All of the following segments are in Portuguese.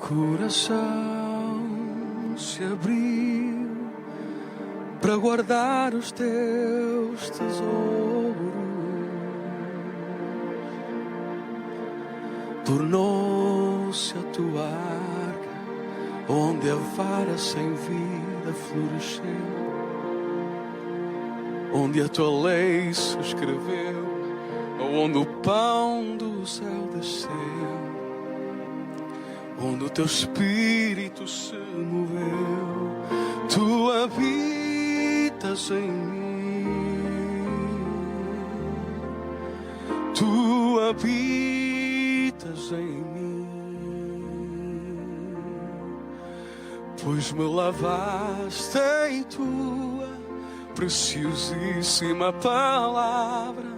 coração se abriu para guardar os teus tesouros. Tornou-se a tua arca, onde a vara sem vida floresceu, onde a tua lei se escreveu, onde o pão do céu desceu, onde o teu espírito se moveu. Tu habitas em mim, tu habitas em mim, pois me lavaste em tua preciosíssima palavra,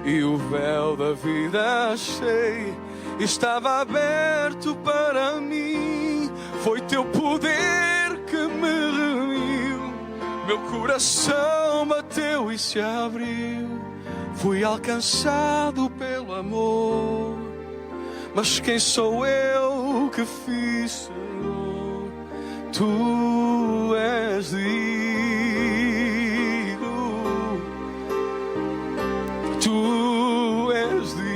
e o véu da vida achei, estava aberto para mim. Foi teu poder que me remiu, meu coração bateu e se abriu. Fui alcançado pelo amor, mas quem sou eu que fiz, Senhor? Tu és digno, tu és digno.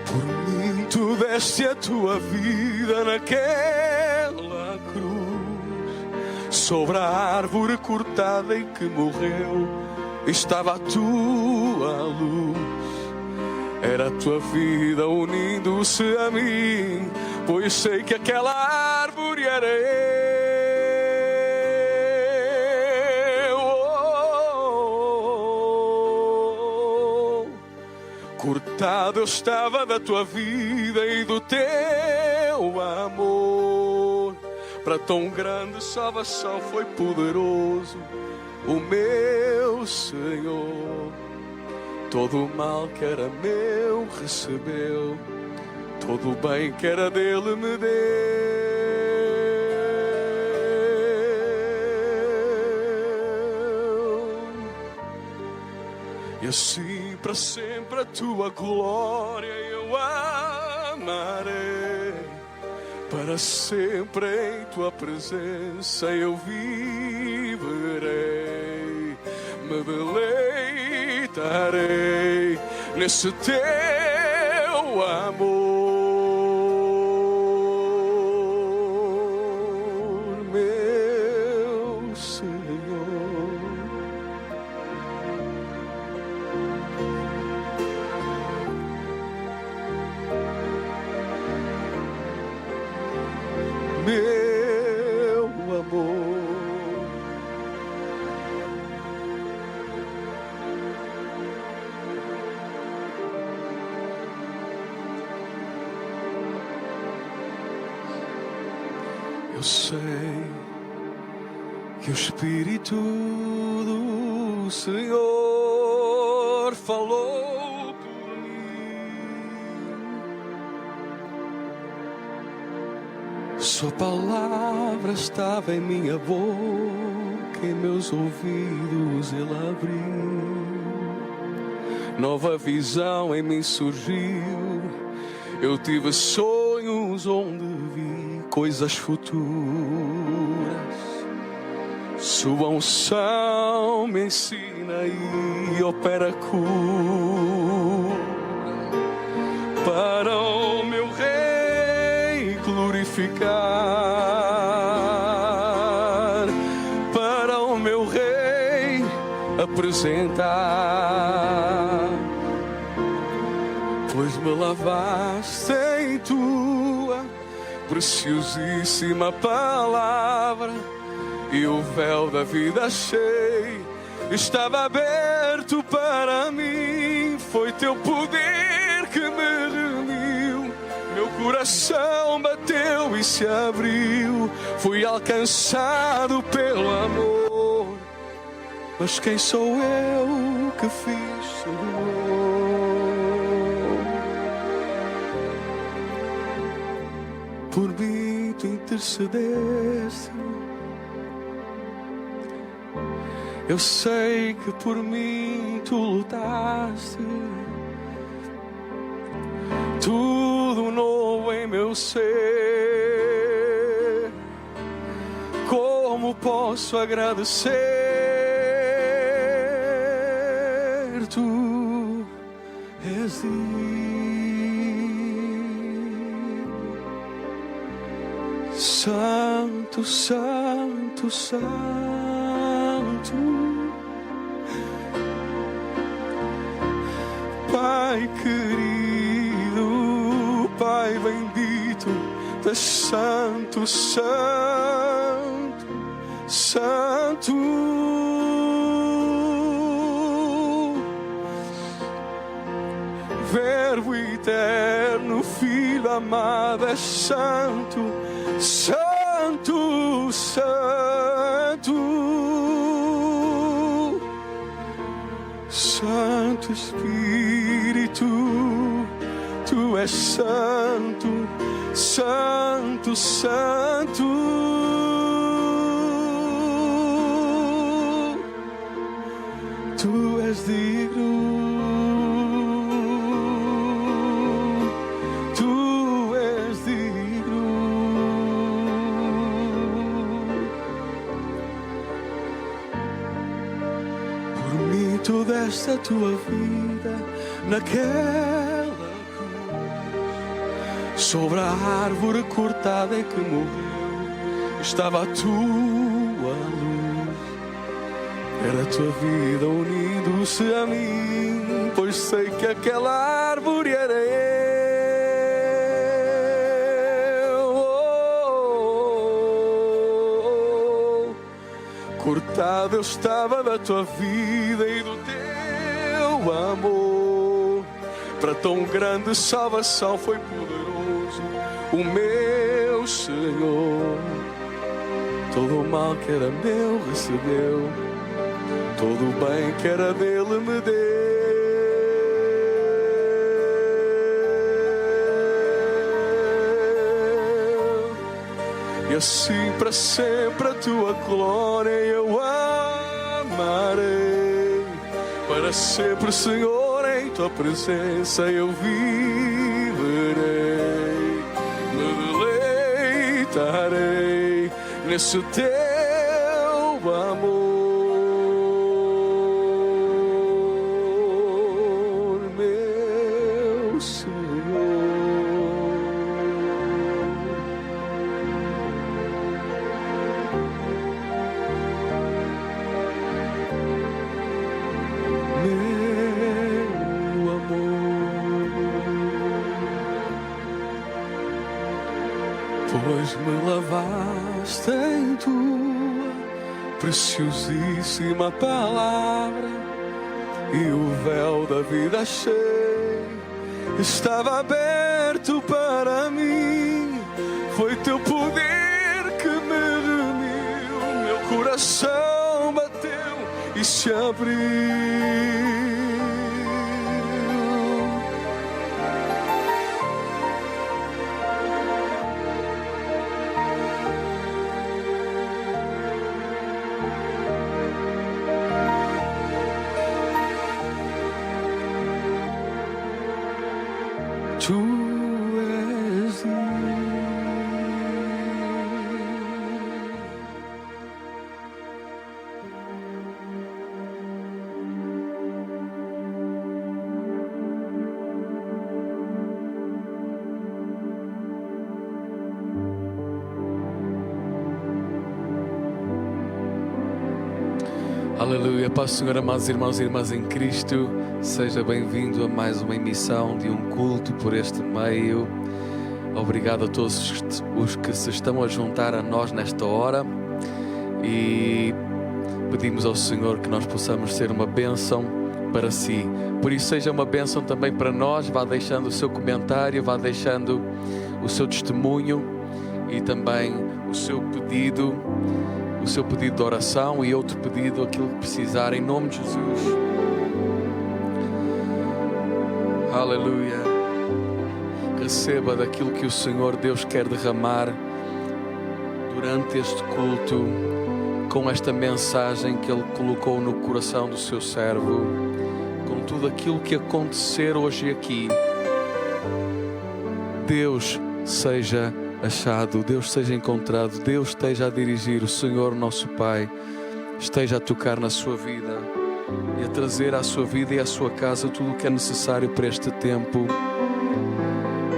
Por mim tu deste a tua vida naquela cruz, sobre a árvore cortada em que morreu, estava a tua luz. Era a tua vida unindo-se a mim, pois sei que aquela árvore era eu. Cortado eu estava da tua vida e do teu amor. Para tão grande salvação foi poderoso o meu Senhor. Todo o mal que era meu recebeu, todo o bem que era dele me deu. E assim para sempre a tua glória eu amarei, para sempre em tua presença eu viverei, me deleitarei nesse teu amor, meu Senhor. Meu amor, eu sei que o Espírito do Senhor falou por mim. Sua palavra estava em minha boca, em meus ouvidos ele abriu. Nova visão em mim surgiu, eu tive sonhos onde vi coisas futuras. Sua unção me ensina e opera cura para o meu Rei glorificar, para o meu Rei apresentar. Pois me lavaste em tua preciosíssima palavra, e o véu da vida achei, estava aberto para mim. Foi teu poder que me remiu, meu coração bateu e se abriu. Fui alcançado pelo amor, mas quem sou eu que fiz, Senhor? Por mim tu intercedeste, Eu sei que por mim tu lutaste. Tudo novo em meu ser. Como posso agradecer? Tu és digno. Santo, santo, santo. Pai querido, Pai bendito, tu és santo, santo, santo. Verbo eterno, Filho amado, és santo, santo, santo. Santo Espírito, tu és santo, santo, santo. Tu és digno. Tu és digno. Por mim tu deste a tua vida naquela cruz. Sobre a árvore cortada em que morreu estava a tua luz. Era a tua vida unindo-se a mim, pois sei que aquela árvore era eu. Cortado eu estava da tua vida e do teu amor. Para tão grande salvação foi poderoso o meu Senhor. Todo o mal que era meu recebeu, todo o bem que era dele me deu. E assim para sempre a tua glória eu amarei. Para sempre, Senhor, em tua presença eu viverei. Me deleitarei nesse teu amor, meu Senhor. Meu amor, pois me lavaste em tua preciosíssima palavra, e o véu da vida achei, estava aberto para mim. Foi teu poder que me remiu, meu coração bateu e se abriu. Tu és Aleluia. Paz do Senhor, amados irmãos e irmãs em Cristo. Seja bem-vindo a mais uma emissão de um culto por este meio. Obrigado a todos os que se estão a juntar a nós nesta hora. E pedimos ao Senhor que nós possamos ser uma bênção para si. Por isso seja uma bênção também para nós. Vá deixando o seu comentário, vá deixando o seu testemunho e também o seu pedido de oração e outro pedido, aquilo que precisar, em nome de Jesus. Aleluia. Receba daquilo que o Senhor Deus quer derramar durante este culto, com esta mensagem que Ele colocou no coração do seu servo, com tudo aquilo que acontecer hoje aqui. Deus seja achado, Deus seja encontrado, Deus esteja a dirigir, o Senhor nosso Pai esteja a tocar na sua vida e a trazer à sua vida e à sua casa tudo o que é necessário para este tempo.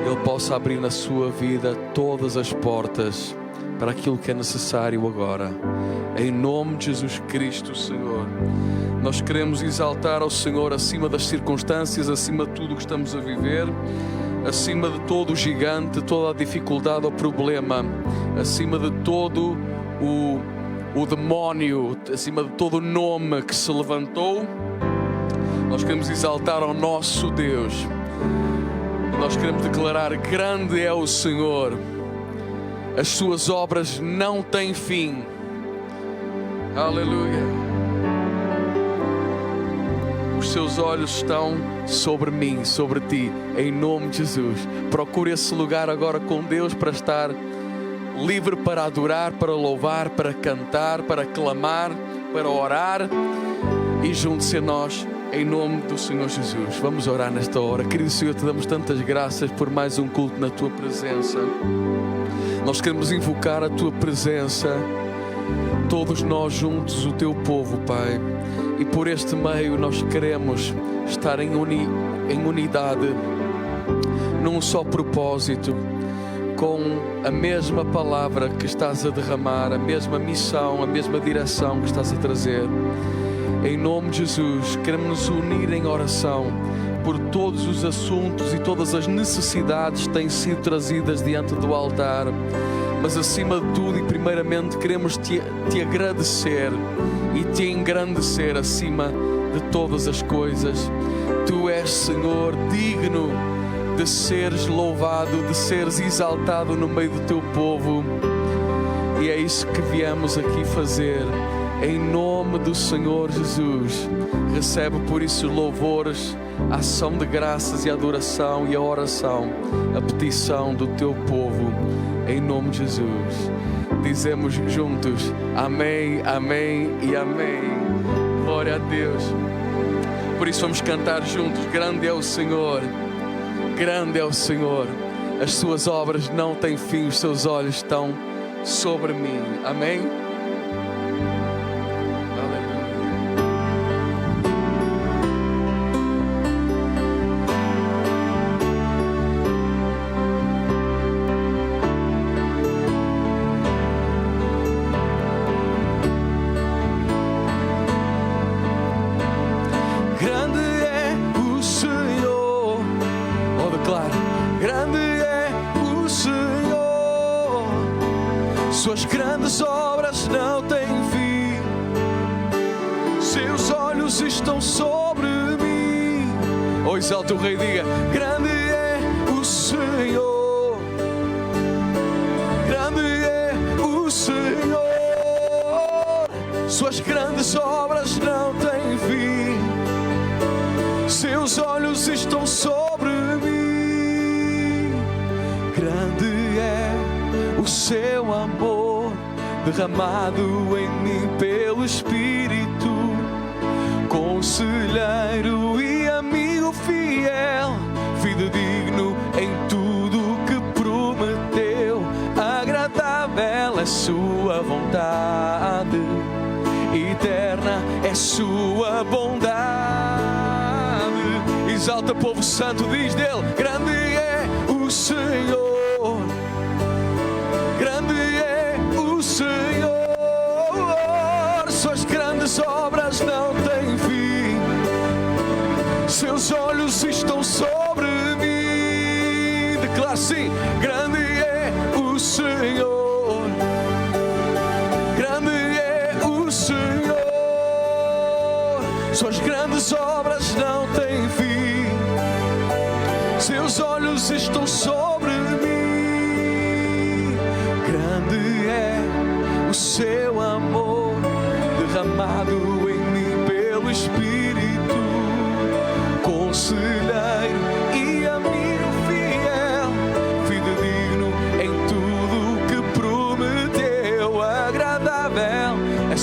Ele possa abrir na sua vida todas as portas para aquilo que é necessário agora. Em nome de Jesus Cristo, Senhor, nós queremos exaltar ao Senhor acima das circunstâncias, acima de tudo o que estamos a viver, acima de todo o gigante, toda a dificuldade ou problema, acima de todo o demónio, acima de todo o nome que se levantou. Nós queremos exaltar ao nosso Deus. Nós queremos declarar: grande é o Senhor, as suas obras não têm fim. Aleluia. Os seus olhos estão sobre mim, sobre ti, em nome de Jesus. Procure esse lugar agora com Deus para estar livre para adorar, para louvar, para cantar, para clamar, para orar. E junte-se a nós em nome do Senhor Jesus. Vamos orar nesta hora. Querido Senhor, te damos tantas graças por mais um culto na tua presença. Nós queremos invocar a tua presença, todos nós juntos, o teu povo, Pai. E por este meio nós queremos estar em unidade, num só propósito, com a mesma palavra que estás a derramar, a mesma missão, a mesma direção que estás a trazer. Em nome de Jesus, queremos nos unir em oração por todos os assuntos e todas as necessidades que têm sido trazidas diante do altar. Mas acima de tudo e primeiramente queremos te agradecer e te engrandecer acima de todas as coisas. Tu és, Senhor, digno de seres louvado, de seres exaltado no meio do teu povo. E é isso que viemos aqui fazer. Em nome do Senhor Jesus, recebe por isso louvores, a ação de graças e a adoração e a oração, a petição do teu povo. Em nome de Jesus, dizemos juntos: amém, amém e amém. Glória a Deus. Por isso vamos cantar juntos: grande é o Senhor, grande é o Senhor, as suas obras não têm fim, os seus olhos estão sobre mim. Amém. Suas grandes obras não têm fim, seus olhos estão sobre mim. Oh, exalta o Rei, diga: grande é o Senhor, grande é o Senhor. Suas grandes obras não têm fim, seus olhos estão sobre mim. Grande é o seu amor, derramado em mim pelo Espírito. Conselheiro e amigo fiel, fidedigno em tudo que prometeu. Agradável é sua vontade, eterna é sua bondade. exalta, povo santo, diz dele: grande é o Senhor. Suas grandes obras não têm fim, seus olhos estão sobre mim. Declara assim: grande é o Senhor, grande é o Senhor. Suas grandes obras não têm fim, seus olhos estão sobre mim. Grande é o seu amor, derramado em mim pelo Espírito. Conselheiro e amigo fiel, fidedigno em tudo que prometeu. Agradável é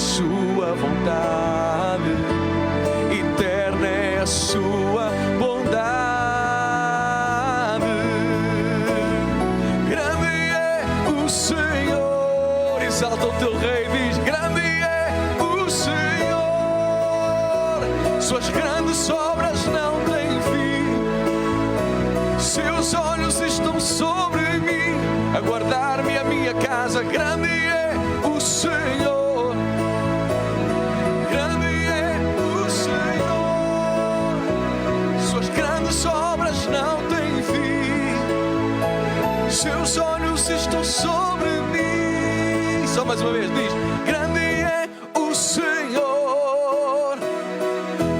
Seus olhos estão sobre mim, a guardar-me e a minha casa. Grande é o Senhor, grande é o Senhor. Suas grandes obras não têm fim. Seus olhos estão sobre mim. Só mais uma vez, diz: grande é o Senhor,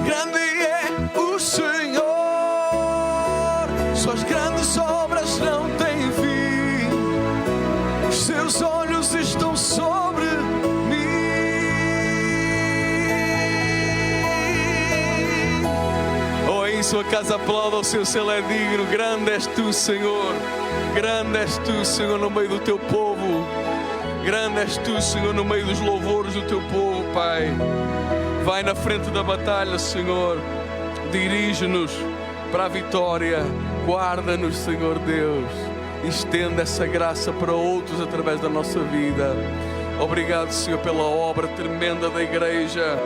grande é o Senhor. Suas grandes obras não têm fim. Os seus olhos estão sobre mim. Oh, em sua casa aplauda o seu, se Ele é digno. Grande és tu, Senhor. Grande és tu, Senhor, no meio do teu povo. Grande és tu, Senhor, no meio dos louvores do teu povo, Pai. Vai na frente da batalha, Senhor. Dirige-nos para a vitória. Guarda-nos, Senhor Deus. Estenda essa graça para outros através da nossa vida. Obrigado, Senhor, pela obra tremenda da igreja.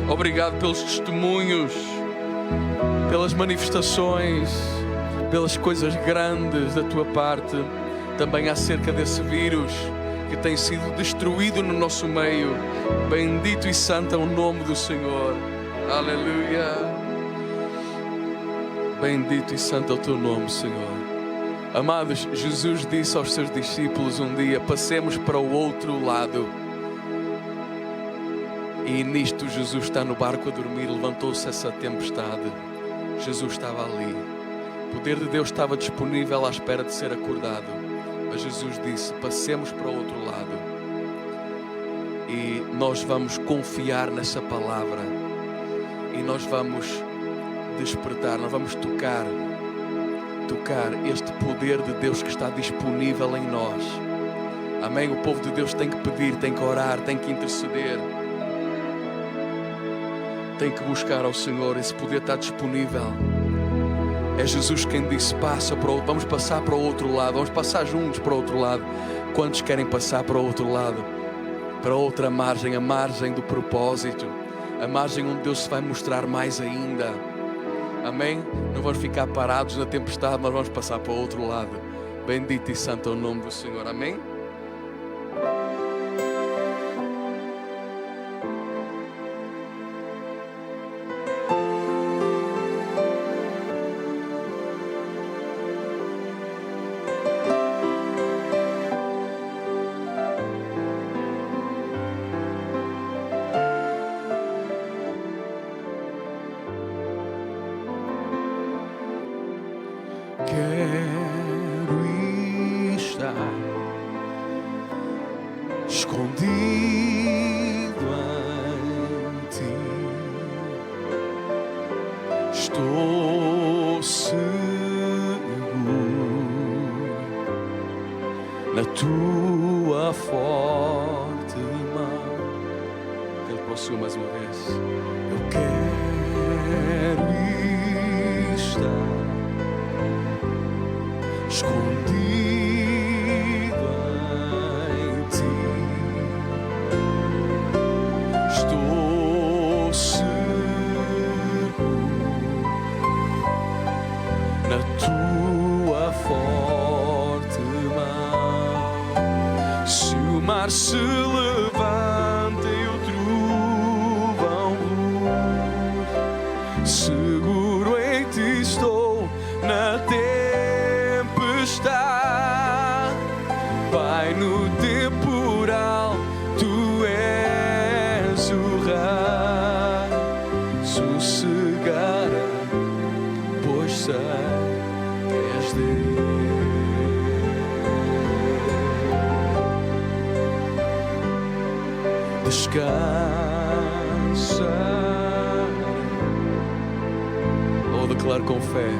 Obrigado pelos testemunhos, pelas manifestações, pelas coisas grandes da tua parte. Também acerca desse vírus que tem sido destruído no nosso meio. Bendito e santo é o nome do Senhor. Aleluia. Bendito e santo é o teu nome, Senhor. Amados, Jesus disse aos seus discípulos um dia: passemos para o outro lado. E nisto Jesus está no barco a dormir. Levantou-se essa tempestade. Jesus estava ali. O poder de Deus estava disponível à espera de ser acordado. Mas Jesus disse: passemos para o outro lado. E nós vamos confiar nessa palavra. E nós vamos despertar, nós vamos tocar este poder de Deus que está disponível em nós. Amém? O povo de Deus tem que pedir, tem que orar, tem que interceder, tem que buscar ao Senhor. Esse poder está disponível. É Jesus quem disse: passa para o... vamos passar para o outro lado, vamos passar juntos para o outro lado. Quantos querem passar para o outro lado? Para outra margem, a margem do propósito, a margem onde Deus se vai mostrar mais ainda. Amém? Não vamos ficar parados na tempestade, mas vamos passar para o outro lado. Bendito e santo é o nome do Senhor. Amém? Quero estar escondido em ti. Estou seguro na tua forte mão. Ele prosseguiu mais uma vez. Eu quero estar escondido em ti. Estou seguro na tua forte mão. Se o mar se levanta e o trovão brus, seguro em ti estou na Pai, no temporal, tu és o rei. Sossegará, pois sei que és Deus. Descansa, ou declaro com fé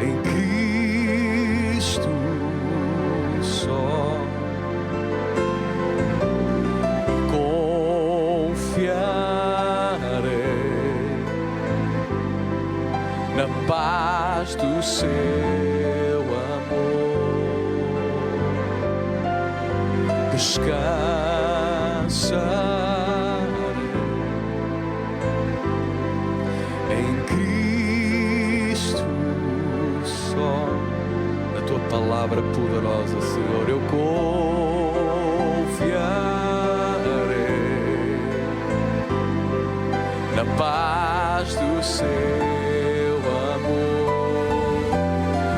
em Cristo só. Na paz do seu amor, descansar em Cristo só. tua palavra poderosa, Senhor. Eu confiarei na paz do seu amor.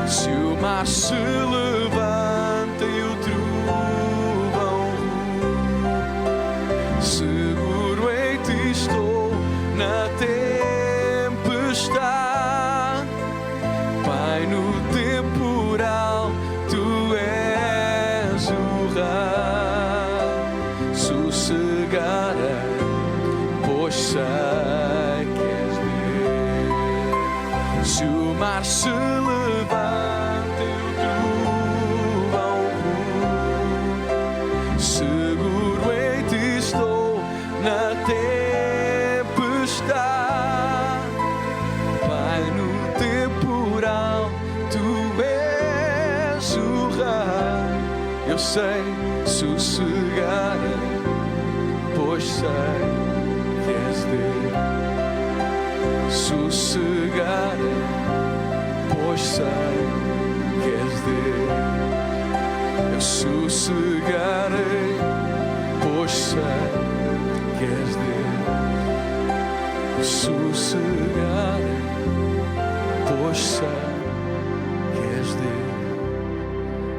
Se o mar se levanta e o trovão ruge, seguro em ti estou na tempestade. Pai, no temporal tu és o rei. Sossegarei, pois sei que és Deus. Se o mar se levanta e o trovão ruge, seguro em ti estou na tempestade. Pai, no temporal tu és o rei. Eu sei, sossegarei, pois sei que és Deus. Sossegarei, pois sei que és Deus. Eu sossegarei, pois sei que és Deus. Eu sossegarei, pois sei que és Deus.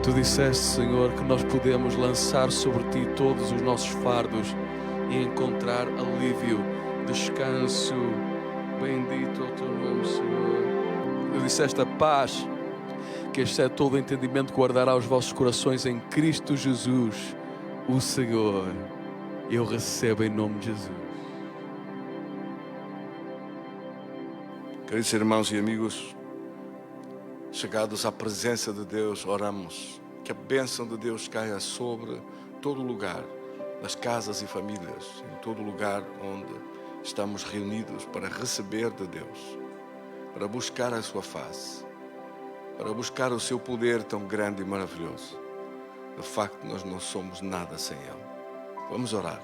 Tu disseste, Senhor, que nós podemos lançar sobre ti todos os nossos fardos e encontrar alívio, descanso. Bendito é o teu nome, Senhor. Tu disseste: a paz que excede todo o entendimento guardará os vossos corações em Cristo Jesus, o Senhor. Eu recebo em nome de Jesus. Queridos irmãos e amigos, chegados à presença de Deus, oramos que a bênção de Deus caia sobre todo lugar, nas casas e famílias, em todo lugar onde estamos reunidos para receber de Deus, para buscar a sua face, para buscar o seu poder tão grande e maravilhoso. De facto, nós não somos nada sem Ele. Vamos orar.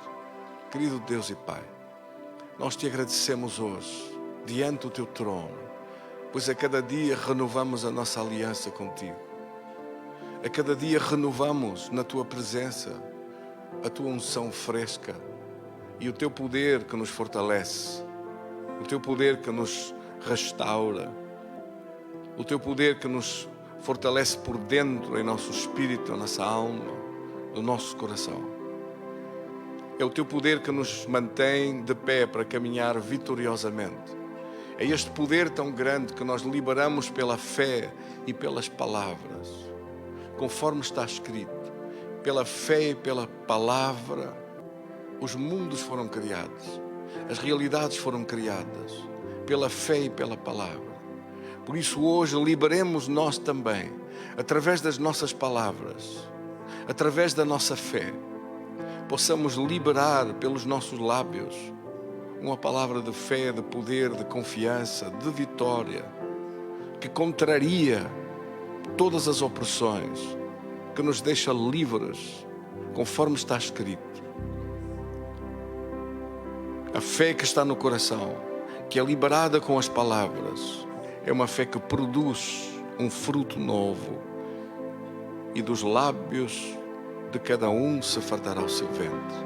Querido Deus e Pai, nós te agradecemos hoje, diante do teu trono, pois a cada dia renovamos a nossa aliança contigo. A cada dia renovamos na tua presença a tua unção fresca e o teu poder que nos fortalece, o teu poder que nos restaura, o teu poder que nos fortalece por dentro, em nosso espírito, na nossa alma, no nosso coração. É o teu poder que nos mantém de pé para caminhar vitoriosamente. É este poder tão grande que nós liberamos pela fé e pelas palavras, conforme está escrito. Pela fé e pela palavra, os mundos foram criados, as realidades foram criadas, pela fé e pela palavra. Por isso hoje liberemos nós também, através das nossas palavras, através da nossa fé, possamos liberar pelos nossos lábios uma palavra de fé, de poder, de confiança, de vitória, que contraria todas as opressões, que nos deixa livres, conforme está escrito. A fé que está no coração, que é liberada com as palavras, é uma fé que produz um fruto novo, e dos lábios de cada um se fartará o seu ventre,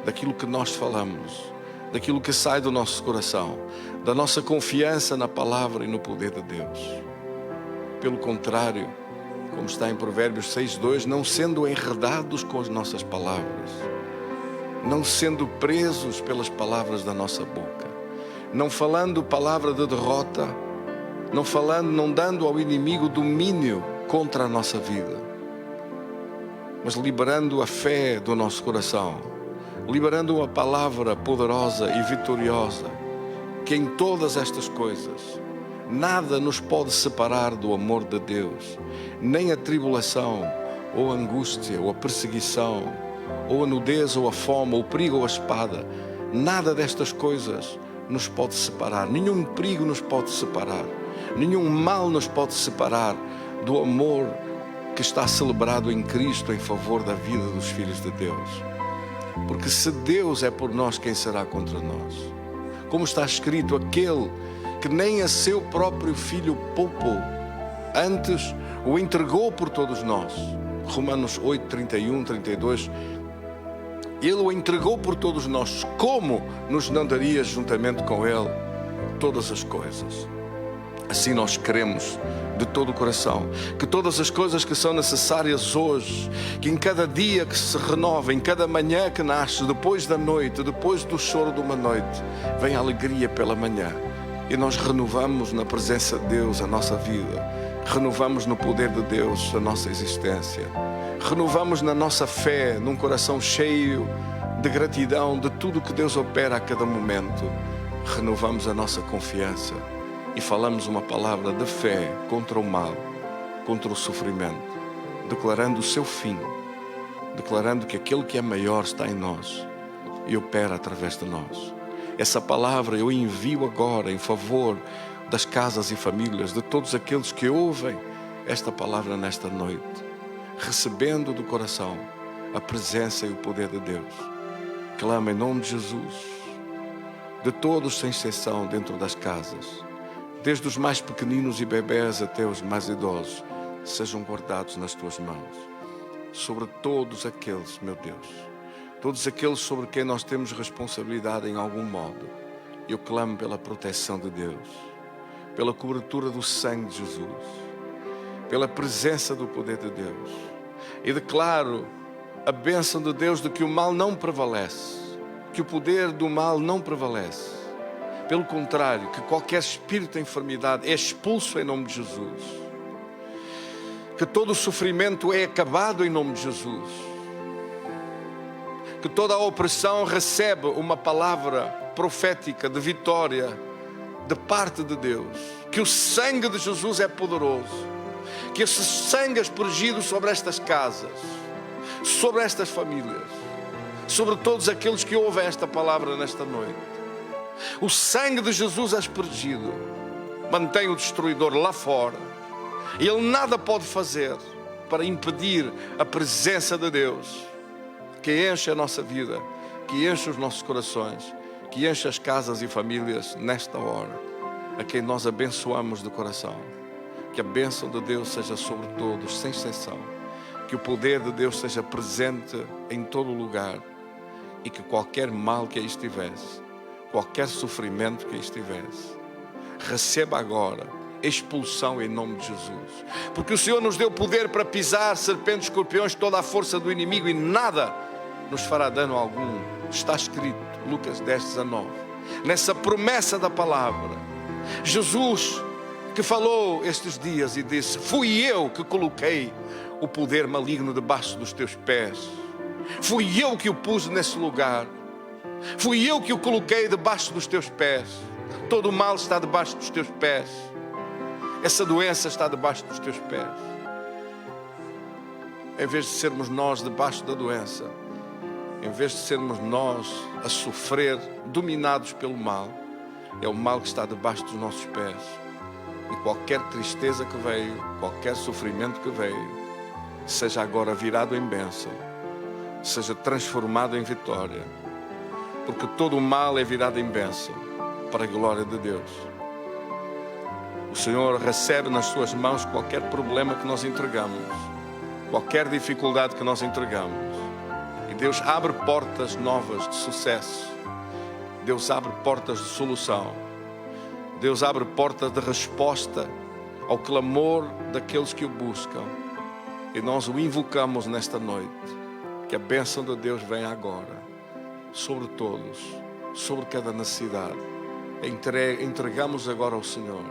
daquilo que nós falamos, daquilo que sai do nosso coração, da nossa confiança na palavra e no poder de Deus. Pelo contrário, como está em Provérbios 6:2, não sendo enredados com as nossas palavras, não sendo presos pelas palavras da nossa boca, não falando palavra de derrota, não dando ao inimigo domínio contra a nossa vida, mas liberando a fé do nosso coração, liberando uma palavra poderosa e vitoriosa, que em todas estas coisas nada nos pode separar do amor de Deus, nem a tribulação, ou a angústia, ou a perseguição, ou a nudez, ou a fome, ou o perigo, ou a espada. Nada destas coisas nos pode separar, nenhum perigo nos pode separar, nenhum mal nos pode separar do amor que está celebrado em Cristo em favor da vida dos filhos de Deus. Porque se Deus é por nós, quem será contra nós? Como está escrito, aquele que nem a seu próprio filho poupou, antes o entregou por todos nós. Romanos 8, 31, 32. Ele o entregou por todos nós. Como nos não daria juntamente com Ele todas as coisas? Assim nós queremos de todo o coração que todas as coisas que são necessárias hoje, que em cada dia que se renova, em cada manhã que nasce, depois da noite, depois do choro de uma noite, vem a alegria pela manhã. E nós renovamos na presença de Deus a nossa vida, renovamos no poder de Deus a nossa existência, renovamos na nossa fé, num coração cheio de gratidão de tudo que Deus opera a cada momento. Renovamos a nossa confiança e falamos uma palavra de fé contra o mal, contra o sofrimento, declarando o seu fim, declarando que aquele que é maior está em nós e opera através de nós. Essa palavra eu envio agora em favor das casas e famílias, de todos aqueles que ouvem esta palavra nesta noite, recebendo do coração a presença e o poder de Deus. Clama em nome de Jesus, de todos sem exceção dentro das casas, desde os mais pequeninos e bebés até os mais idosos, sejam guardados nas tuas mãos. Sobre todos aqueles, meu Deus, todos aqueles sobre quem nós temos responsabilidade em algum modo, eu clamo pela proteção de Deus, pela cobertura do sangue de Jesus, pela presença do poder de Deus, e declaro a bênção de Deus de que o mal não prevalece, que o poder do mal não prevalece. Pelo contrário, que qualquer espírito de enfermidade é expulso em nome de Jesus, que todo o sofrimento é acabado em nome de Jesus, que toda a opressão recebe uma palavra profética de vitória de parte de Deus, que o sangue de Jesus é poderoso, que esse sangue é aspergido sobre estas casas, sobre estas famílias, sobre todos aqueles que ouvem esta palavra nesta noite. O sangue de Jesus é aspergido, mantém o destruidor lá fora, e ele nada pode fazer para impedir a presença de Deus, que enche a nossa vida, que enche os nossos corações, que enche as casas e famílias nesta hora, a quem nós abençoamos de coração. Que a bênção de Deus seja sobre todos, sem exceção, que o poder de Deus seja presente em todo lugar, e que qualquer mal que aí estivesse, qualquer sofrimento que aí estivesse, receba agora expulsão em nome de Jesus, porque o Senhor nos deu poder para pisar serpentes, escorpiões, toda a força do inimigo, e nada nos fará dano algum. Está escrito, Lucas 10, 19, nessa promessa da palavra. Jesus que falou estes dias e disse: fui eu que coloquei o poder maligno debaixo dos teus pés, fui eu que o pus nesse lugar, fui eu que o coloquei debaixo dos teus pés. Todo o mal está debaixo dos teus pés, essa doença está debaixo dos teus pés. Em vez de sermos nós debaixo da doença, em vez de sermos nós a sofrer, dominados pelo mal, é o mal que está debaixo dos nossos pés. E qualquer tristeza que veio, qualquer sofrimento que veio, seja agora virado em bênção, seja transformado em vitória, porque todo o mal é virado em bênção para a glória de Deus. O Senhor recebe nas suas mãos qualquer problema que nós entregamos, qualquer dificuldade que nós entregamos, e Deus abre portas novas de sucesso, Deus abre portas de solução, Deus abre portas de resposta ao clamor daqueles que o buscam, e nós o invocamos nesta noite. Que a bênção de Deus venha agora sobre todos, sobre cada necessidade. Entregamos agora ao Senhor.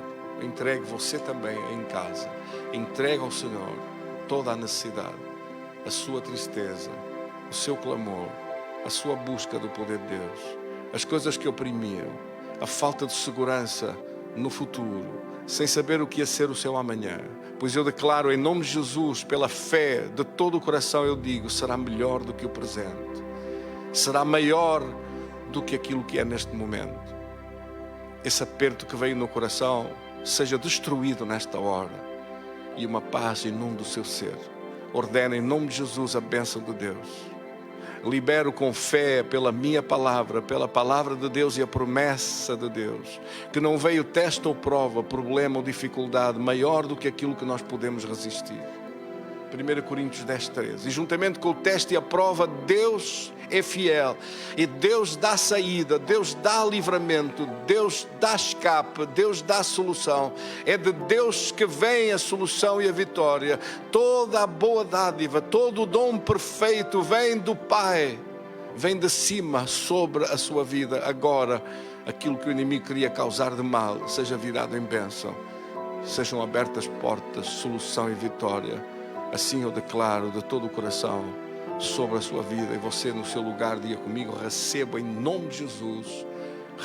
Entregue você também em casa, entregue ao Senhor toda a necessidade, a sua tristeza, o seu clamor, a sua busca do poder de Deus, as coisas que oprimiam, a falta de segurança no futuro, sem saber o que ia ser o seu amanhã. Pois eu declaro em nome de Jesus, pela fé de todo o coração, eu digo: será melhor do que o presente, será maior do que aquilo que é neste momento. Esse aperto que veio no coração seja destruído nesta hora, e uma paz inunde o seu ser. Ordena em nome de Jesus a bênção de Deus, Libero com fé pela minha palavra, pela palavra de Deus e a promessa de Deus, que não veio teste ou prova, problema ou dificuldade maior do que aquilo que nós podemos resistir. 1 Coríntios 10:13. E juntamente com o teste e a prova, Deus é fiel. E Deus dá saída, Deus dá livramento, Deus dá escape, Deus dá solução. É de Deus que vem a solução e a vitória. Toda a boa dádiva, todo o dom perfeito vem do Pai. Vem de cima sobre a sua vida. Agora, aquilo que o inimigo queria causar de mal, seja virado em bênção. Sejam abertas portas, solução e vitória. Assim eu declaro de todo o coração sobre a sua vida. E você no seu lugar, diga comigo: recebo em nome de Jesus.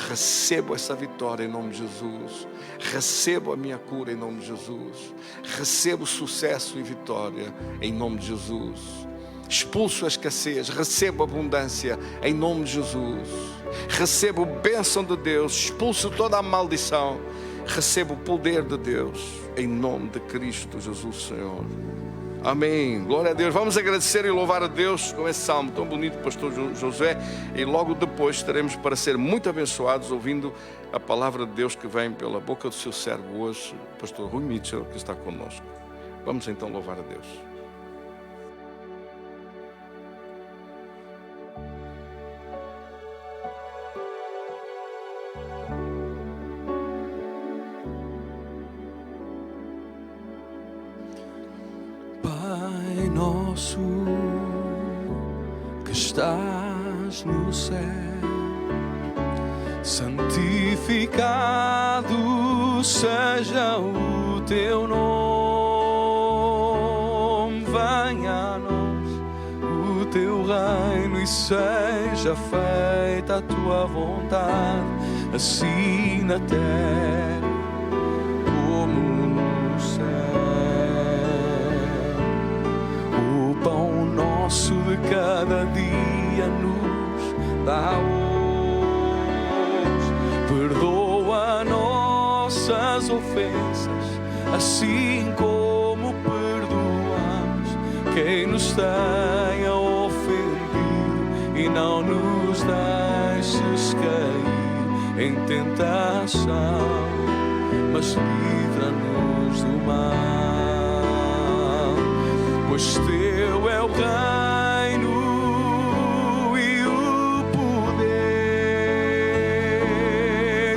Recebo essa vitória em nome de Jesus. Recebo a minha cura em nome de Jesus. Recebo sucesso e vitória em nome de Jesus. Expulso a escassez, recebo abundância em nome de Jesus. Recebo bênção de Deus, expulso toda a maldição. Recebo o poder de Deus em nome de Cristo Jesus, Senhor. Amém, glória a Deus. Vamos agradecer e louvar a Deus com esse salmo tão bonito do pastor Josué. E logo depois estaremos para ser muito abençoados ouvindo a palavra de Deus que vem pela boca do seu servo hoje, o pastor Rui Mitchell, que está conosco. Vamos então louvar a Deus. Pai nosso que estás no céu, santificado seja o teu nome. Venha a nós o teu reino e seja feita a tua vontade, assim na terra como no céu. O pão nosso de cada dia nos dá hoje. Perdoa nossas ofensas, assim como perdoamos quem nos tenha ofendido, e não nos deixes cair em tentação, mas livra-nos do mal. Pois teu é o reino e o poder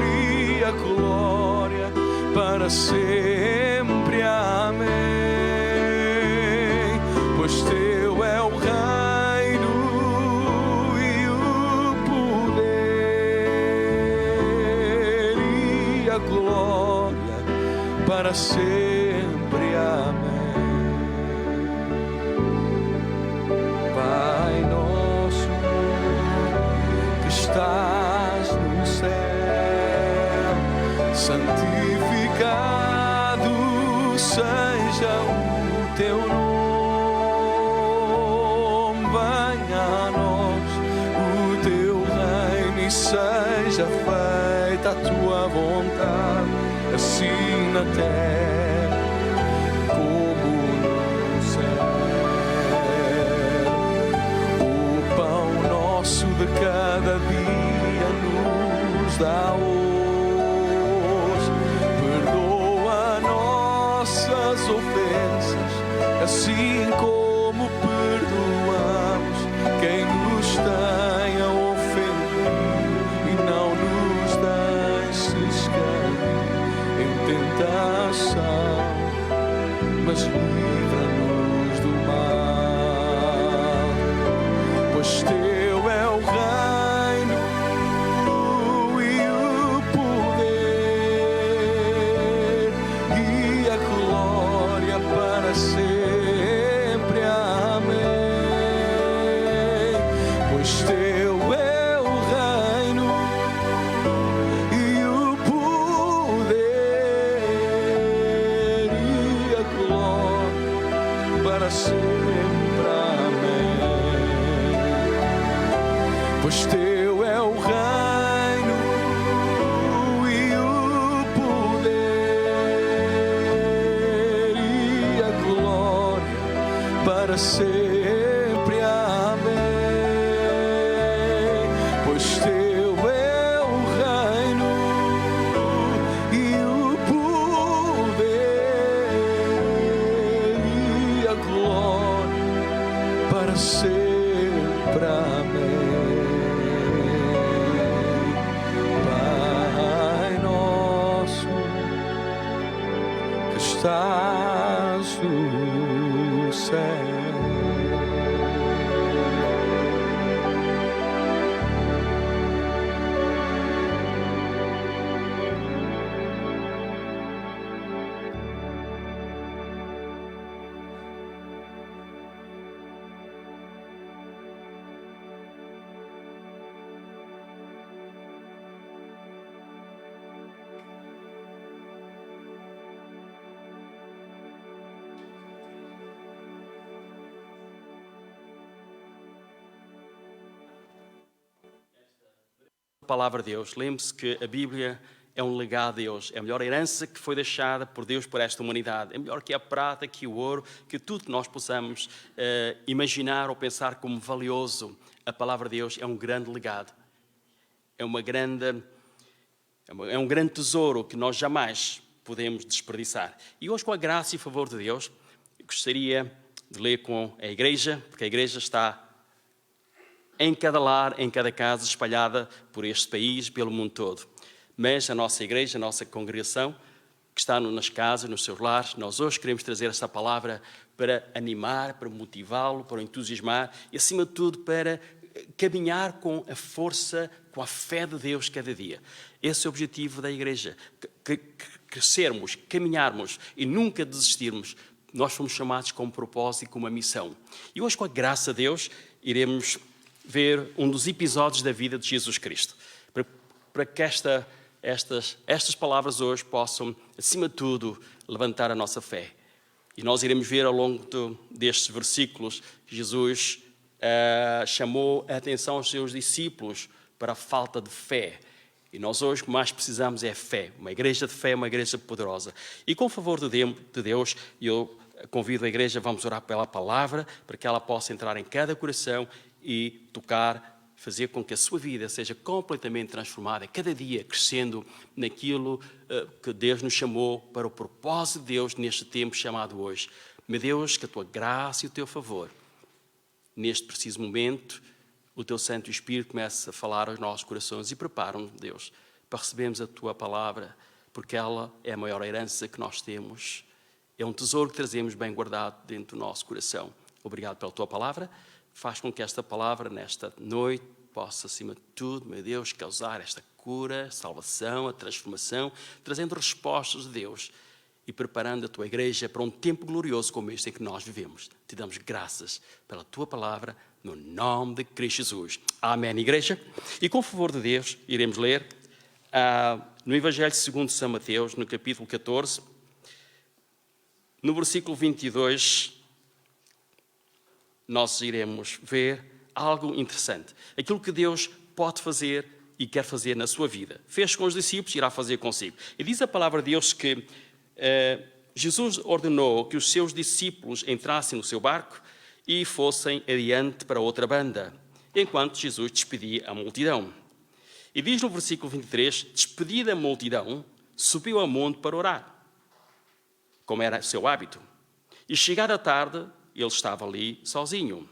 e a glória para sempre. Amém. Pois teu é o reino e o poder e a glória para sempre. Amém. Pai nosso que estás no céu, santificado seja o teu nome. Venha a nós o teu reino e seja feita a tua vontade, assim na terra como no céu. De cada dia nos dá hoje. Perdoa nossas ofensas, assim como perdoamos quem nos tenha ofendido, e não nos deixes cair em tentação, mas livra-nos do mal. Pois teu é o reino e o poder e a glória para sempre. Amém. Pois teu é o reino e o poder e a glória para sempre. Amém. Pois teu é o reino e o poder e a glória para sempre. Amém. sempre. Amém. Pai nosso que estás no céu, Palavra de Deus. Lembre-se que a Bíblia é um legado de Deus. É a melhor herança que foi deixada por Deus por esta humanidade. É melhor que a prata, que o ouro, que tudo que nós possamos imaginar ou pensar como valioso. A palavra de Deus é um grande legado. É um grande tesouro que nós jamais podemos desperdiçar. E hoje, com a graça e favor de Deus, eu gostaria de ler com a igreja, porque a igreja está em cada lar, em cada casa, espalhada por este país, pelo mundo todo. Mas a nossa igreja, a nossa congregação, que está nas casas, nos seus lares, nós hoje queremos trazer esta palavra para animar, para motivá-lo, para entusiasmar e, acima de tudo, para caminhar com a força, com a fé de Deus cada dia. Esse é o objetivo da igreja, crescermos, caminharmos e nunca desistirmos. Nós fomos chamados com um propósito e com uma missão. E hoje, com a graça de Deus, iremos ver um dos episódios da vida de Jesus Cristo, para que estas palavras hoje possam, acima de tudo, levantar a nossa fé. E nós iremos ver ao longo destes versículos que Jesus chamou a atenção aos seus discípulos para a falta de fé. E nós hoje o que mais precisamos é fé, uma igreja de fé, uma igreja poderosa. E com o favor de Deus, eu convido a igreja, vamos orar pela palavra, para que ela possa entrar em cada coração e tocar, fazer com que a sua vida seja completamente transformada, cada dia crescendo naquilo que Deus nos chamou para o propósito de Deus neste tempo chamado hoje. Meu Deus, que a tua graça e o teu favor, neste preciso momento, o teu Santo Espírito comece a falar aos nossos corações e prepara-nos, Deus, para recebermos a tua palavra, porque ela é a maior herança que nós temos. É um tesouro que trazemos bem guardado dentro do nosso coração. Obrigado pela tua palavra. Faz com que esta palavra, nesta noite, possa, acima de tudo, meu Deus, causar esta cura, a salvação, a transformação, trazendo respostas de Deus e preparando a tua igreja para um tempo glorioso como este em que nós vivemos. Te damos graças pela tua palavra, no nome de Cristo Jesus. Amém, igreja? E com o favor de Deus, iremos ler no Evangelho segundo São Mateus, no capítulo 14, no versículo 22, nós iremos ver algo interessante. Aquilo que Deus pode fazer e quer fazer na sua vida. Fez com os discípulos, irá fazer consigo. E diz a palavra de Deus que Jesus ordenou que os seus discípulos entrassem no seu barco e fossem adiante para outra banda, enquanto Jesus despedia a multidão. E diz no versículo 23, despedida a multidão, subiu ao monte para orar, como era seu hábito. E chegada a tarde, ele estava ali sozinho.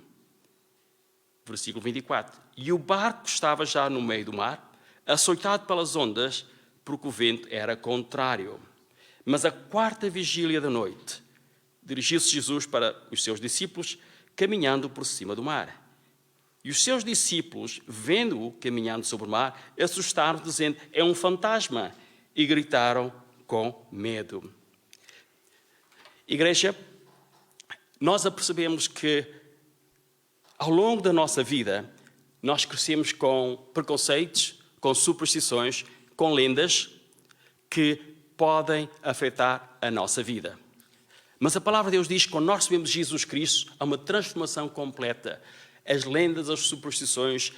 Versículo 24. E o barco estava já no meio do mar, açoitado pelas ondas, porque o vento era contrário. Mas à quarta vigília da noite, dirigiu-se Jesus para os seus discípulos, caminhando por cima do mar. E os seus discípulos, vendo-o caminhando sobre o mar, assustaram, dizendo, é um fantasma, e gritaram com medo. Igreja, nós apercebemos que, ao longo da nossa vida, nós crescemos com preconceitos, com superstições, com lendas que podem afetar a nossa vida. Mas a palavra de Deus diz que quando nós recebemos Jesus Cristo, há uma transformação completa. As lendas, as superstições,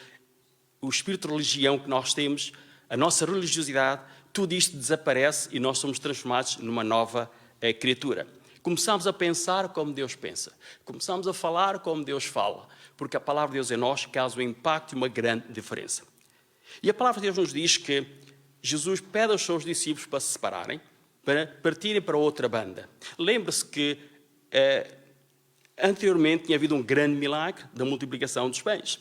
o espírito de religião que nós temos, a nossa religiosidade, tudo isto desaparece e nós somos transformados numa nova criatura. Começamos a pensar como Deus pensa. Começamos a falar como Deus fala. Porque a palavra de Deus em nós causa um impacto e uma grande diferença. E a palavra de Deus nos diz que Jesus pede aos seus discípulos para se separarem, para partirem para outra banda. Lembre-se que Anteriormente tinha havido um grande milagre da multiplicação dos pães.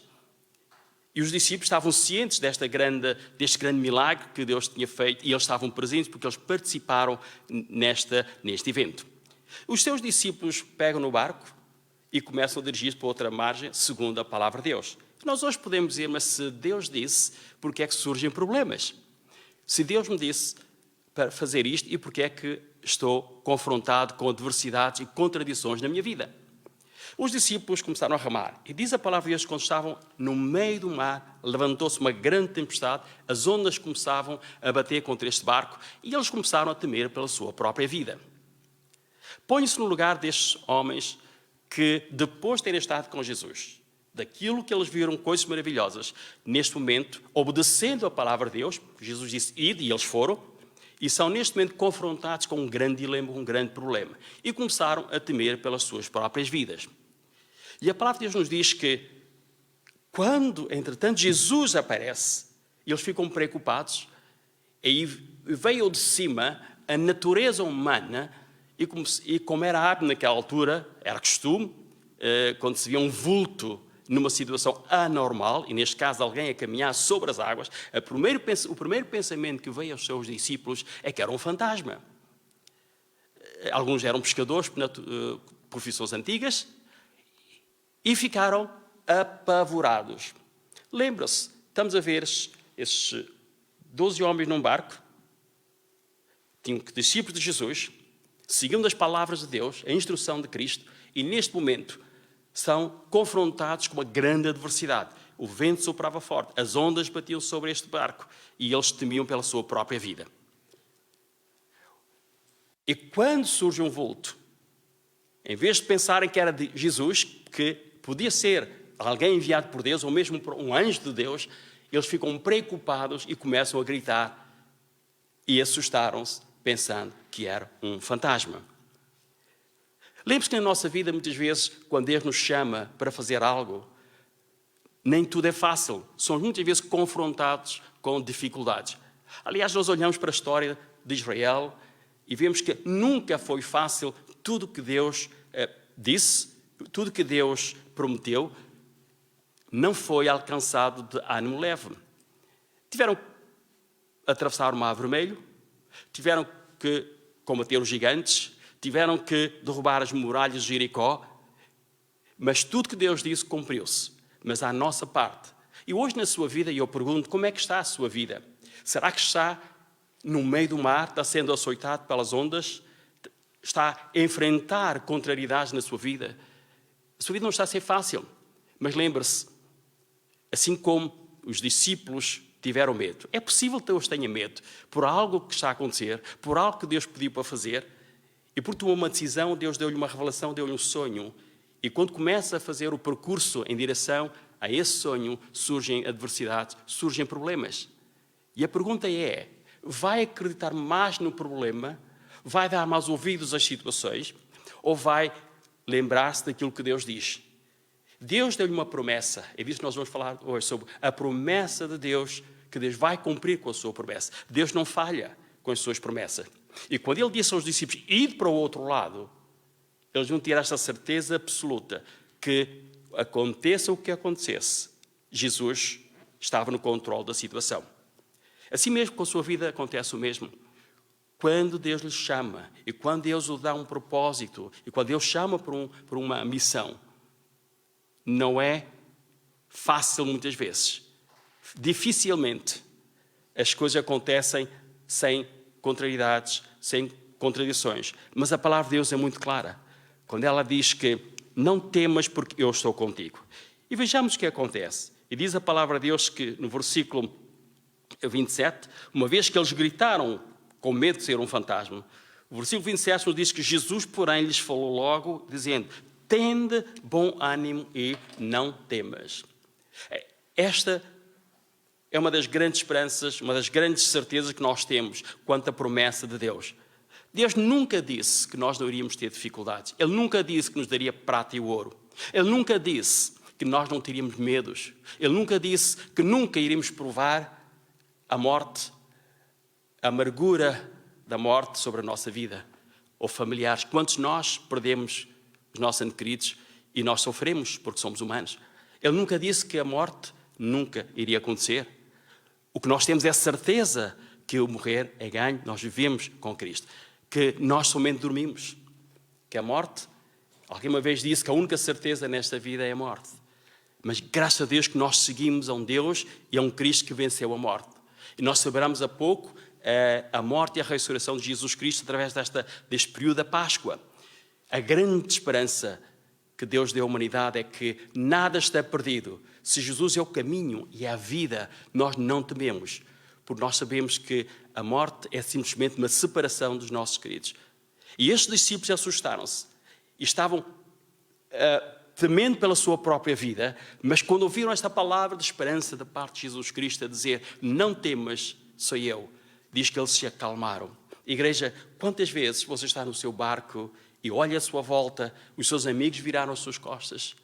E os discípulos estavam cientes deste grande milagre que Deus tinha feito e eles estavam presentes porque eles participaram neste evento. Os seus discípulos pegam no barco e começam a dirigir-se para outra margem, segundo a palavra de Deus. Nós hoje podemos dizer, mas se Deus disse, por que é que surgem problemas? Se Deus me disse para fazer isto, e por que é que estou confrontado com adversidades e contradições na minha vida? Os discípulos começaram a remar. E diz a palavra de Deus que quando estavam no meio do mar, levantou-se uma grande tempestade, as ondas começavam a bater contra este barco e eles começaram a temer pela sua própria vida. Põe-se no lugar destes homens que, depois de terem estado com Jesus, daquilo que eles viram, coisas maravilhosas, neste momento, obedecendo a palavra de Deus, Jesus disse, ide, e eles foram, e são neste momento confrontados com um grande dilema, um grande problema. E começaram a temer pelas suas próprias vidas. E a palavra de Deus nos diz que, quando, entretanto, Jesus aparece, eles ficam preocupados, aí veio de cima a natureza humana, e como era hábito naquela altura, era costume, quando se via um vulto numa situação anormal, e neste caso alguém a caminhar sobre as águas, o primeiro pensamento que veio aos seus discípulos é que era um fantasma. Alguns eram pescadores, profissões antigas, e ficaram apavorados. Lembra-se, estamos a ver esses 12 homens num barco, tinham discípulos de Jesus, seguindo as palavras de Deus, a instrução de Cristo, e neste momento são confrontados com uma grande adversidade. O vento soprava forte, as ondas batiam sobre este barco e eles temiam pela sua própria vida. E quando surge um vulto, em vez de pensarem que era de Jesus, que podia ser alguém enviado por Deus ou mesmo um anjo de Deus, eles ficam preocupados e começam a gritar e assustaram-se pensando que era um fantasma. Lembre-se que na nossa vida, muitas vezes, quando Deus nos chama para fazer algo, nem tudo é fácil. Somos muitas vezes confrontados com dificuldades. Aliás, nós olhamos para a história de Israel e vemos que nunca foi fácil. Tudo que Deus disse, tudo que Deus prometeu, não foi alcançado de ânimo leve. Tiveram que atravessar o Mar Vermelho, tiveram que combater os gigantes, tiveram que derrubar as muralhas de Jericó, mas tudo que Deus disse cumpriu-se. Mas à nossa parte. E hoje na sua vida, eu pergunto, como é que está a sua vida? Será que está no meio do mar, está sendo açoitado pelas ondas? Está a enfrentar contrariedades na sua vida? A sua vida não está a ser fácil. Mas lembre-se, assim como os discípulos tiveram medo, é possível que Deus tenha medo por algo que está a acontecer, por algo que Deus pediu para fazer, e por tomar uma decisão, Deus deu-lhe uma revelação, deu-lhe um sonho. E quando começa a fazer o percurso em direção a esse sonho, surgem adversidades, surgem problemas. E a pergunta é, vai acreditar mais no problema? Vai dar mais ouvidos às situações? Ou vai lembrar-se daquilo que Deus diz? Deus deu-lhe uma promessa. É disso que nós vamos falar hoje, sobre a promessa de Deus, que Deus vai cumprir com a sua promessa. Deus não falha com as suas promessas. E quando Ele disse aos discípulos, ide para o outro lado, eles vão ter esta certeza absoluta que aconteça o que acontecesse, Jesus estava no controle da situação. Assim mesmo com a sua vida acontece o mesmo. Quando Deus lhe chama e quando Deus lhe dá um propósito e quando Deus chama por uma missão, não é fácil muitas vezes. Dificilmente as coisas acontecem sem contrariedades, sem contradições. Mas a palavra de Deus é muito clara. Quando ela diz que não temas porque eu estou contigo. E vejamos o que acontece. E diz a palavra de Deus que no versículo 27, uma vez que eles gritaram com medo de ser um fantasma, o versículo 27 nos diz que Jesus, porém, lhes falou logo, dizendo, tende bom ânimo e não temas. Esta é uma das grandes esperanças, uma das grandes certezas que nós temos quanto à promessa de Deus. Deus nunca disse que nós não iríamos ter dificuldades. Ele nunca disse que nos daria prata e ouro. Ele nunca disse que nós não teríamos medos. Ele nunca disse que nunca iríamos provar a morte, a amargura da morte sobre a nossa vida ou familiares. Quantos nós perdemos os nossos entes queridos E nós sofremos porque somos humanos. Ele nunca disse que a morte nunca iria acontecer. O que nós temos é certeza que o morrer é ganho, nós vivemos com Cristo. Que nós somente dormimos. Que a morte, alguém uma vez disse que a única certeza nesta vida é a morte. Mas graças a Deus que nós seguimos a um Deus e a um Cristo que venceu a morte. E nós celebramos há pouco a morte e a ressurreição de Jesus Cristo através deste período da Páscoa. A grande esperança que Deus deu à humanidade é que nada está perdido. Se Jesus é o caminho e é a vida, nós não tememos. Porque nós sabemos que a morte é simplesmente uma separação dos nossos queridos. E estes discípulos assustaram-se. E estavam temendo pela sua própria vida. Mas quando ouviram esta palavra de esperança da parte de Jesus Cristo a dizer, não temas, sou eu, diz que eles se acalmaram. Igreja, quantas vezes você está no seu barco e olha à sua volta, os seus amigos viraram as suas costas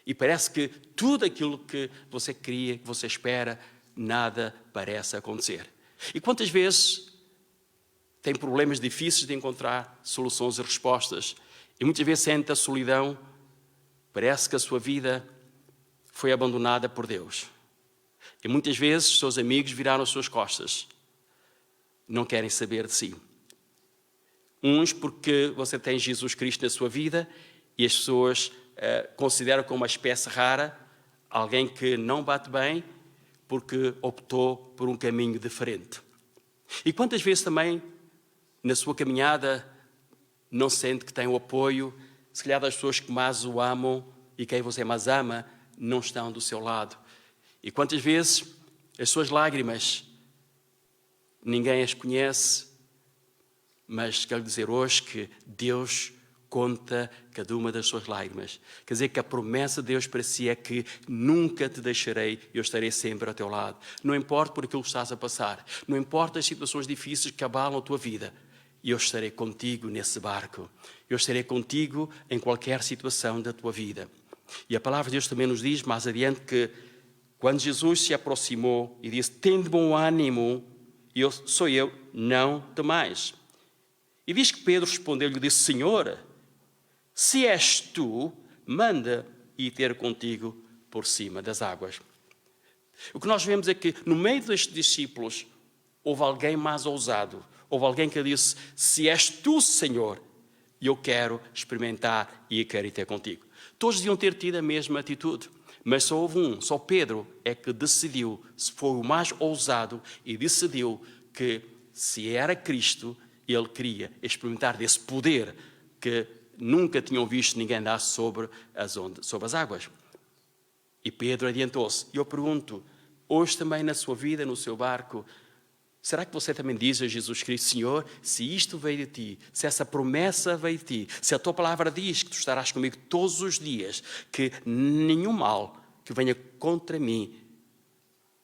e parece que tudo aquilo que você queria, que você espera, nada parece acontecer. E quantas vezes tem problemas difíceis de encontrar soluções e respostas e muitas vezes sente a solidão, parece que a sua vida foi abandonada por Deus. E muitas vezes os seus amigos viraram as suas costas, não querem saber de si. Uns porque você tem Jesus Cristo na sua vida e as pessoas consideram como uma espécie rara, alguém que não bate bem porque optou por um caminho diferente. E quantas vezes também na sua caminhada não sente que tem o apoio, se calhar das pessoas que mais o amam e quem você mais ama não estão do seu lado. E quantas vezes as suas lágrimas ninguém as conhece, mas quero dizer hoje que Deus conta cada uma das suas lágrimas. Quer dizer que a promessa de Deus para si é que nunca te deixarei, eu estarei sempre ao teu lado. Não importa por aquilo que estás a passar, não importa as situações difíceis que abalam a tua vida, eu estarei contigo nesse barco. Eu estarei contigo em qualquer situação da tua vida. E a palavra de Deus também nos diz mais adiante que quando Jesus se aproximou e disse, tende bom ânimo, sou eu, não temais. E diz que Pedro respondeu-lhe e disse, Senhor, se és tu, manda ir ter contigo por cima das águas. O que nós vemos é que no meio destes discípulos houve alguém mais ousado. Houve alguém que disse, se és tu, Senhor, eu quero experimentar e quero ir ter contigo. Todos deviam ter tido a mesma atitude. Mas só houve um, só Pedro é que decidiu, se foi o mais ousado, e decidiu que se era Cristo, ele queria experimentar desse poder que nunca tinham visto ninguém dar sobre as águas. E Pedro adiantou-se. E eu pergunto, hoje também na sua vida, no seu barco, será que você também diz a Jesus Cristo, Senhor, se isto veio de ti, se essa promessa veio de ti, se a tua palavra diz que tu estarás comigo todos os dias, que nenhum mal que venha contra mim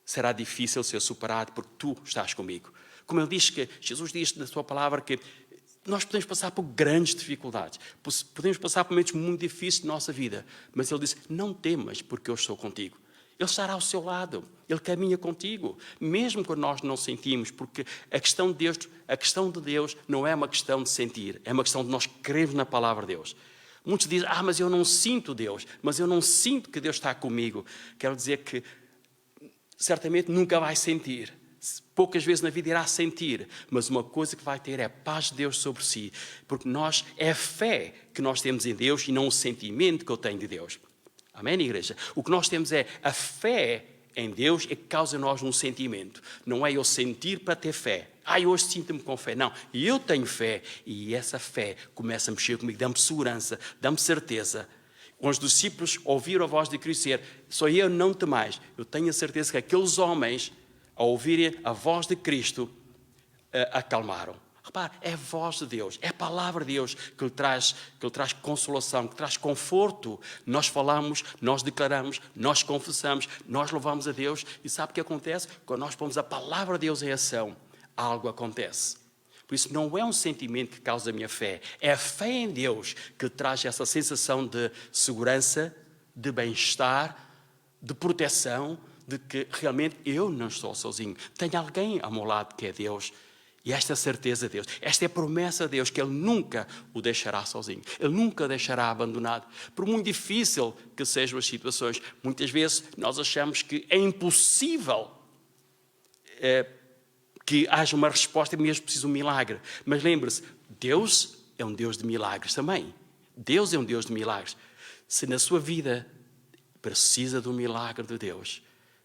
será difícil ser superado porque tu estás comigo. Como ele diz que, Jesus diz na sua palavra que nós podemos passar por grandes dificuldades, podemos passar por momentos muito difíceis de nossa vida, mas ele diz, não temas porque eu estou contigo. Ele estará ao seu lado, ele caminha contigo, mesmo quando nós não sentimos, porque a questão de Deus não é uma questão de sentir, é uma questão de nós crermos na palavra de Deus. Muitos dizem, mas eu não sinto Deus, mas eu não sinto que Deus está comigo. Quero dizer que certamente nunca vai sentir, poucas vezes na vida irá sentir, mas uma coisa que vai ter é a paz de Deus sobre si, porque é a fé que nós temos em Deus e não o sentimento que eu tenho de Deus. Amém, igreja? O que nós temos é a fé em Deus é que causa em nós um sentimento. Não é eu sentir para ter fé. Hoje sinto-me com fé. Não, eu tenho fé e essa fé começa a mexer comigo, dá-me segurança, dá-me certeza. Os discípulos ouviram a voz de Cristo dizer, sou eu, não temais. Eu tenho a certeza que aqueles homens, ao ouvirem a voz de Cristo, acalmaram. Repare, é a voz de Deus, é a palavra de Deus que lhe traz consolação, que traz conforto. Nós falamos, nós declaramos, nós confessamos, nós louvamos a Deus. E sabe o que acontece? Quando nós pomos a palavra de Deus em ação, algo acontece. Por isso não é um sentimento que causa a minha fé, é a fé em Deus que traz essa sensação de segurança, de bem-estar, de proteção, de que realmente eu não estou sozinho. Tenho alguém ao meu lado que é Deus. E esta é a certeza de Deus, esta é a promessa de Deus, que Ele nunca o deixará sozinho. Ele nunca o deixará abandonado. Por muito difícil que sejam as situações, muitas vezes nós achamos que é impossível que haja uma resposta, mesmo preciso um milagre. Mas lembre-se, Deus é um Deus de milagres também. Deus é um Deus de milagres. Se na sua vida precisa de um milagre de Deus,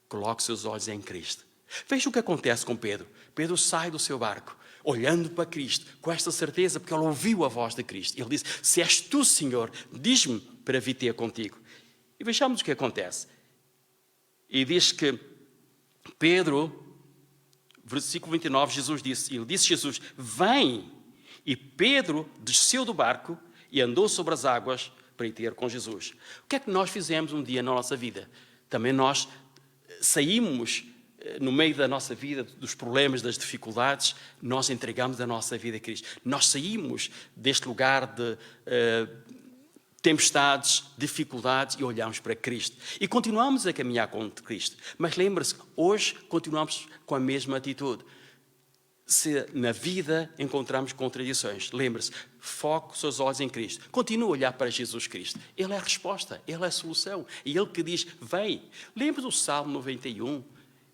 coloque seus olhos em Cristo. Veja o que acontece com Pedro. Pedro sai do seu barco, olhando para Cristo, com esta certeza, porque ele ouviu a voz de Cristo. Ele disse: se és tu, Senhor, diz-me para vir ter contigo. E vejamos o que acontece. E diz que Pedro, versículo 29, Jesus disse, Jesus, vem. E Pedro desceu do barco e andou sobre as águas para ir ter com Jesus. O que é que nós fizemos um dia na nossa vida? Também nós saímos no meio da nossa vida, dos problemas, das dificuldades, nós entregamos a nossa vida a Cristo. Nós saímos deste lugar de tempestades, dificuldades e olhamos para Cristo. E continuamos a caminhar com Cristo. Mas lembre-se, hoje continuamos com a mesma atitude. Se na vida encontramos contradições, lembre-se, foque os seus olhos em Cristo. Continue a olhar para Jesus Cristo. Ele é a resposta, Ele é a solução. E Ele que diz, vem. Lembre-se do Salmo 91.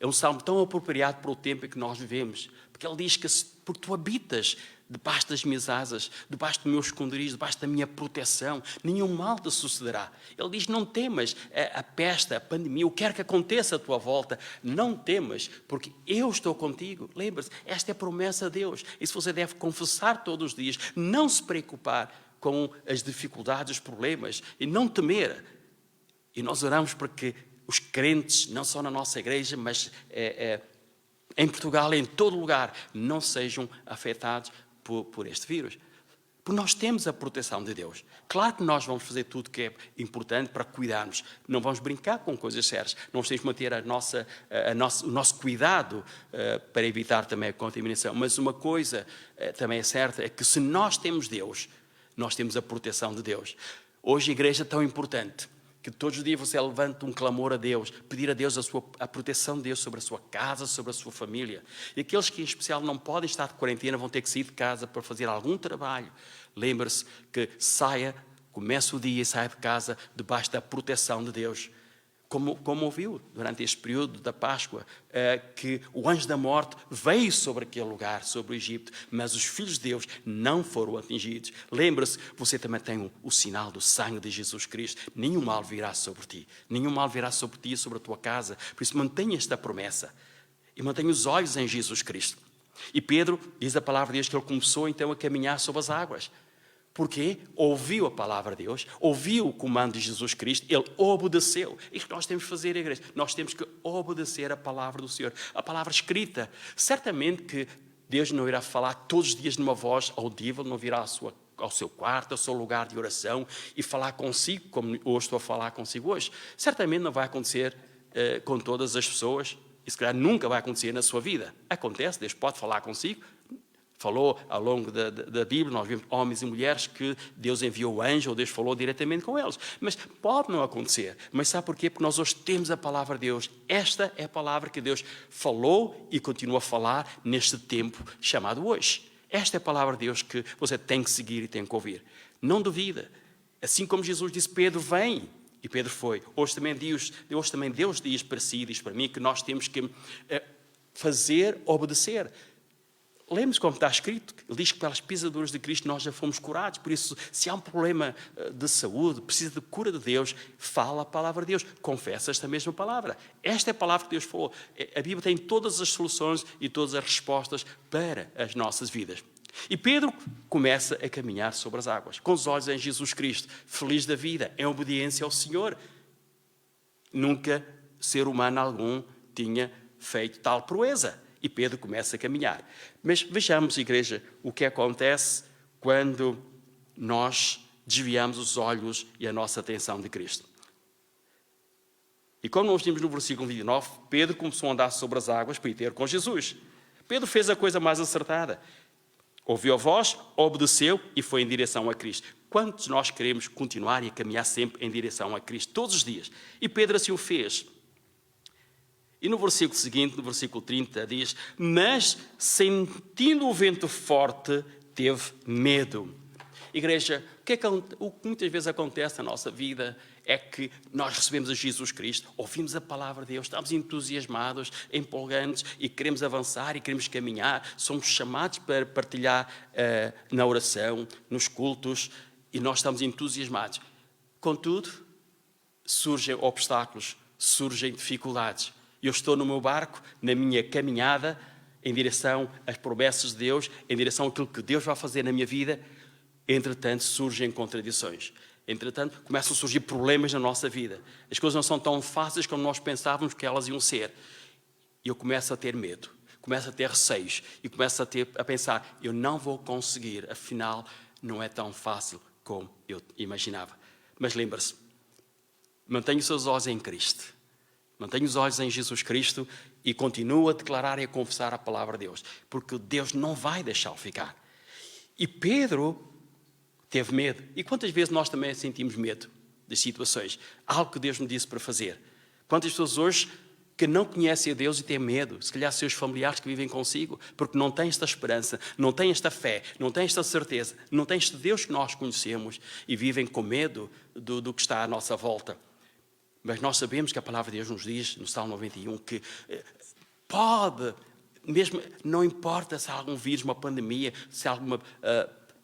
É um salmo tão apropriado para o tempo em que nós vivemos. Porque ele diz que porque tu habitas debaixo das minhas asas, debaixo do meu esconderijo, debaixo da minha proteção, nenhum mal te sucederá. Ele diz, não temas a peste, a pandemia, o que quer que aconteça à tua volta, não temas, porque eu estou contigo. Lembre-se, esta é a promessa de Deus. Isso você deve confessar todos os dias, não se preocupar com as dificuldades, os problemas, e não temer. E nós oramos para que os crentes, não só na nossa igreja, mas em Portugal, em todo lugar, não sejam afetados por este vírus. Porque nós temos a proteção de Deus. Claro que nós vamos fazer tudo que é importante para cuidarmos. Não vamos brincar com coisas sérias. Nós temos que manter o nosso cuidado para evitar também a contaminação. Mas uma coisa também é certa, é que se nós temos Deus, nós temos a proteção de Deus. Hoje a igreja é tão importante que todos os dias você levanta um clamor a Deus, pedir a Deus a proteção de Deus sobre a sua casa, sobre a sua família. E aqueles que em especial não podem estar de quarentena, vão ter que sair de casa para fazer algum trabalho. Lembre-se que comece o dia e saia de casa debaixo da proteção de Deus. Como ouviu durante este período da Páscoa, que o anjo da morte veio sobre aquele lugar, sobre o Egito, mas os filhos de Deus não foram atingidos. Lembre-se, você também tem o sinal do sangue de Jesus Cristo. Nenhum mal virá sobre ti. Nenhum mal virá sobre ti e sobre a tua casa. Por isso mantenha esta promessa e mantenha os olhos em Jesus Cristo. E Pedro, diz a palavra de Deus, que ele começou então a caminhar sobre as águas. Porque ouviu a palavra de Deus, ouviu o comando de Jesus Cristo, ele obedeceu. Isto que nós temos que fazer, igreja. Nós temos que obedecer a palavra do Senhor, a palavra escrita. Certamente que Deus não irá falar todos os dias numa voz audível, não virá ao seu quarto, ao seu lugar de oração e falar consigo, como hoje estou a falar consigo hoje. Certamente não vai acontecer com todas as pessoas, e se calhar nunca vai acontecer na sua vida. Acontece, Deus pode falar consigo. Falou ao longo da Bíblia, nós vimos homens e mulheres que Deus enviou anjo, ou Deus falou diretamente com eles. Mas pode não acontecer. Mas sabe porquê? Porque nós hoje temos a palavra de Deus. Esta é a palavra que Deus falou e continua a falar neste tempo chamado hoje. Esta é a palavra de Deus que você tem que seguir e tem que ouvir. Não duvida. Assim como Jesus disse, Pedro, vem. E Pedro foi. Hoje também Deus diz para si, diz para mim, que nós temos que obedecer. Lembre-se como está escrito, ele diz que pelas pisaduras de Cristo nós já fomos curados. Por isso, se há um problema de saúde, precisa de cura de Deus, fala a palavra de Deus, confessa esta mesma palavra. Esta é a palavra que Deus falou. A Bíblia tem todas as soluções e todas as respostas para as nossas vidas. E Pedro começa a caminhar sobre as águas, com os olhos em Jesus Cristo, feliz da vida, em obediência ao Senhor. Nunca ser humano algum tinha feito tal proeza. E Pedro começa a caminhar. Mas vejamos, igreja, o que acontece quando nós desviamos os olhos e a nossa atenção de Cristo. E como nós vimos no versículo 29, Pedro começou a andar sobre as águas para ir ter com Jesus. Pedro fez a coisa mais acertada. Ouviu a voz, obedeceu e foi em direção a Cristo. Quantos nós queremos continuar e a caminhar sempre em direção a Cristo, todos os dias? E Pedro assim o fez. E no versículo seguinte, no versículo 30, diz: mas sentindo o vento forte, teve medo. Igreja, o que muitas vezes acontece na nossa vida é que nós recebemos a Jesus Cristo, ouvimos a palavra de Deus, estamos entusiasmados, empolgantes e queremos avançar e queremos caminhar. Somos chamados para partilhar na oração, nos cultos, e nós estamos entusiasmados. Contudo, surgem obstáculos, surgem dificuldades. Eu estou no meu barco, na minha caminhada, em direção às promessas de Deus, em direção àquilo que Deus vai fazer na minha vida. Entretanto, surgem contradições. Entretanto, começam a surgir problemas na nossa vida. As coisas não são tão fáceis como nós pensávamos que elas iam ser. E eu começo a ter medo, começo a ter receios e começo a pensar, eu não vou conseguir, afinal, não é tão fácil como eu imaginava. Mas lembre-se, mantenha os seus olhos em Cristo. Mantenha os olhos em Jesus Cristo e continua a declarar e a confessar a palavra de Deus. Porque Deus não vai deixá-lo ficar. E Pedro teve medo. E quantas vezes nós também sentimos medo das situações? Algo que Deus nos disse para fazer. Quantas pessoas hoje que não conhecem a Deus e têm medo? Se calhar seus familiares que vivem consigo, porque não têm esta esperança, não têm esta fé, não têm esta certeza, não têm este Deus que nós conhecemos e vivem com medo do que está à nossa volta. Mas nós sabemos que a palavra de Deus nos diz, no Salmo 91, que pode, mesmo, não importa se há algum vírus, uma pandemia, se há alguma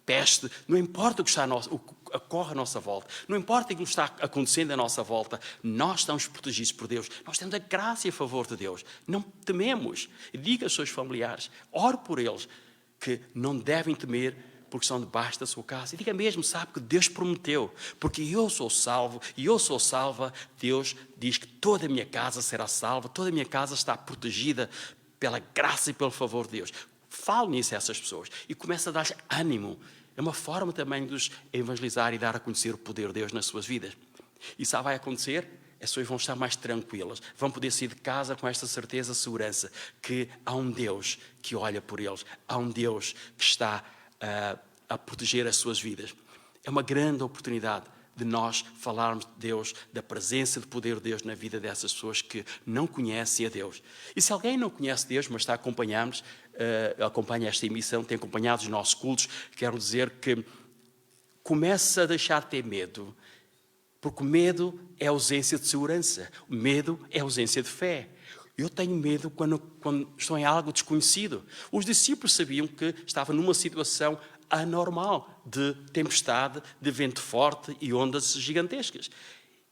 peste, não importa o que ocorre à nossa volta, não importa o que está acontecendo à nossa volta, nós estamos protegidos por Deus, nós temos a graça e a favor de Deus, não tememos. Diga aos seus familiares, ore por eles, que não devem temer, porque são debaixo da sua casa. E diga mesmo, sabe que Deus prometeu, porque eu sou salvo e eu sou salva. Deus diz que toda a minha casa será salva, toda a minha casa está protegida pela graça e pelo favor de Deus. Fale nisso a essas pessoas e comece a dar ânimo. É uma forma também de os evangelizar e dar a conhecer o poder de Deus nas suas vidas. E sabe o que vai acontecer? As pessoas vão estar mais tranquilas, vão poder sair de casa com esta certeza, segurança, que há um Deus que olha por eles, há um Deus que está a proteger as suas vidas. É uma grande oportunidade de nós falarmos de Deus, da presença de poder de Deus na vida dessas pessoas que não conhecem a Deus. E se alguém não conhece Deus, mas está a acompanhar-nos, acompanha esta emissão, tem acompanhado os nossos cultos, quero dizer que começa a deixar de ter medo, porque o medo é ausência de segurança, o medo é ausência de fé. Eu tenho medo quando estou em algo desconhecido. Os discípulos sabiam que estavam numa situação anormal de tempestade, de vento forte e ondas gigantescas.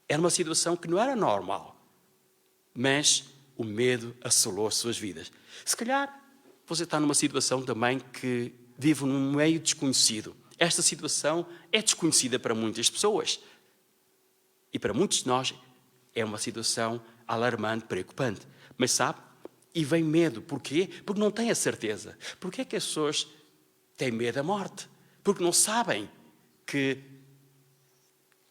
Era uma situação que não era normal, mas o medo assolou as suas vidas. Se calhar você está numa situação também que vive num meio desconhecido. Esta situação é desconhecida para muitas pessoas. E para muitos de nós é uma situação alarmante, preocupante. Mas sabe, e vem medo. Porquê? Porque não têm a certeza. Porquê é que as pessoas têm medo da morte? Porque não sabem que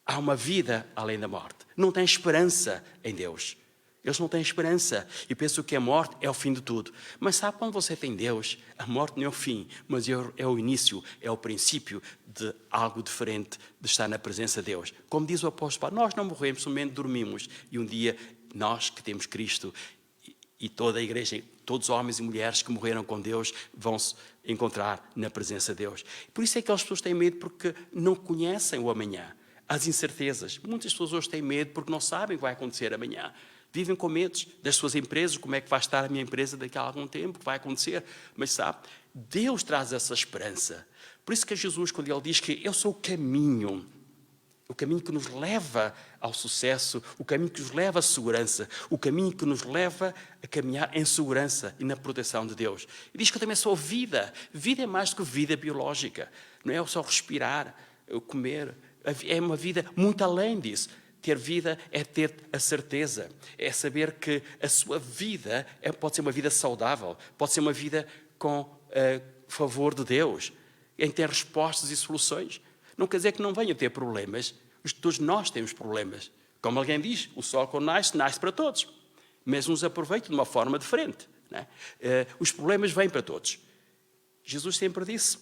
há uma vida além da morte. Não têm esperança em Deus. Eles não têm esperança e pensam que a morte é o fim de tudo. Mas sabe, quando você tem Deus, a morte não é o fim, mas é o início, é o princípio de algo diferente, de estar na presença de Deus. Como diz o apóstolo Paulo, nós não morremos, somente dormimos. E um dia, nós que temos Cristo e toda a igreja, todos os homens e mulheres que morreram com Deus, vão se encontrar na presença de Deus. Por isso é que as pessoas têm medo, porque não conhecem o amanhã, as incertezas. Muitas pessoas hoje têm medo porque não sabem o que vai acontecer amanhã. Vivem com medos das suas empresas, como é que vai estar a minha empresa daqui a algum tempo, o que vai acontecer. Mas sabe, Deus traz essa esperança. Por isso que Jesus, quando Ele diz que eu sou o caminho que nos leva ao sucesso, o caminho que nos leva à segurança, o caminho que nos leva a caminhar em segurança e na proteção de Deus. E diz que eu também sou vida. Vida é mais do que vida biológica. Não é só respirar, comer. É uma vida muito além disso. Ter vida é ter a certeza, é saber que a sua vida pode ser uma vida saudável, pode ser uma vida com favor de Deus, em ter respostas e soluções. Não quer dizer que não venha a ter problemas, todos nós temos problemas. Como alguém diz, o sol quando nasce para todos, mas uns aproveitam de uma forma diferente. Não é? Os problemas vêm para todos. Jesus sempre disse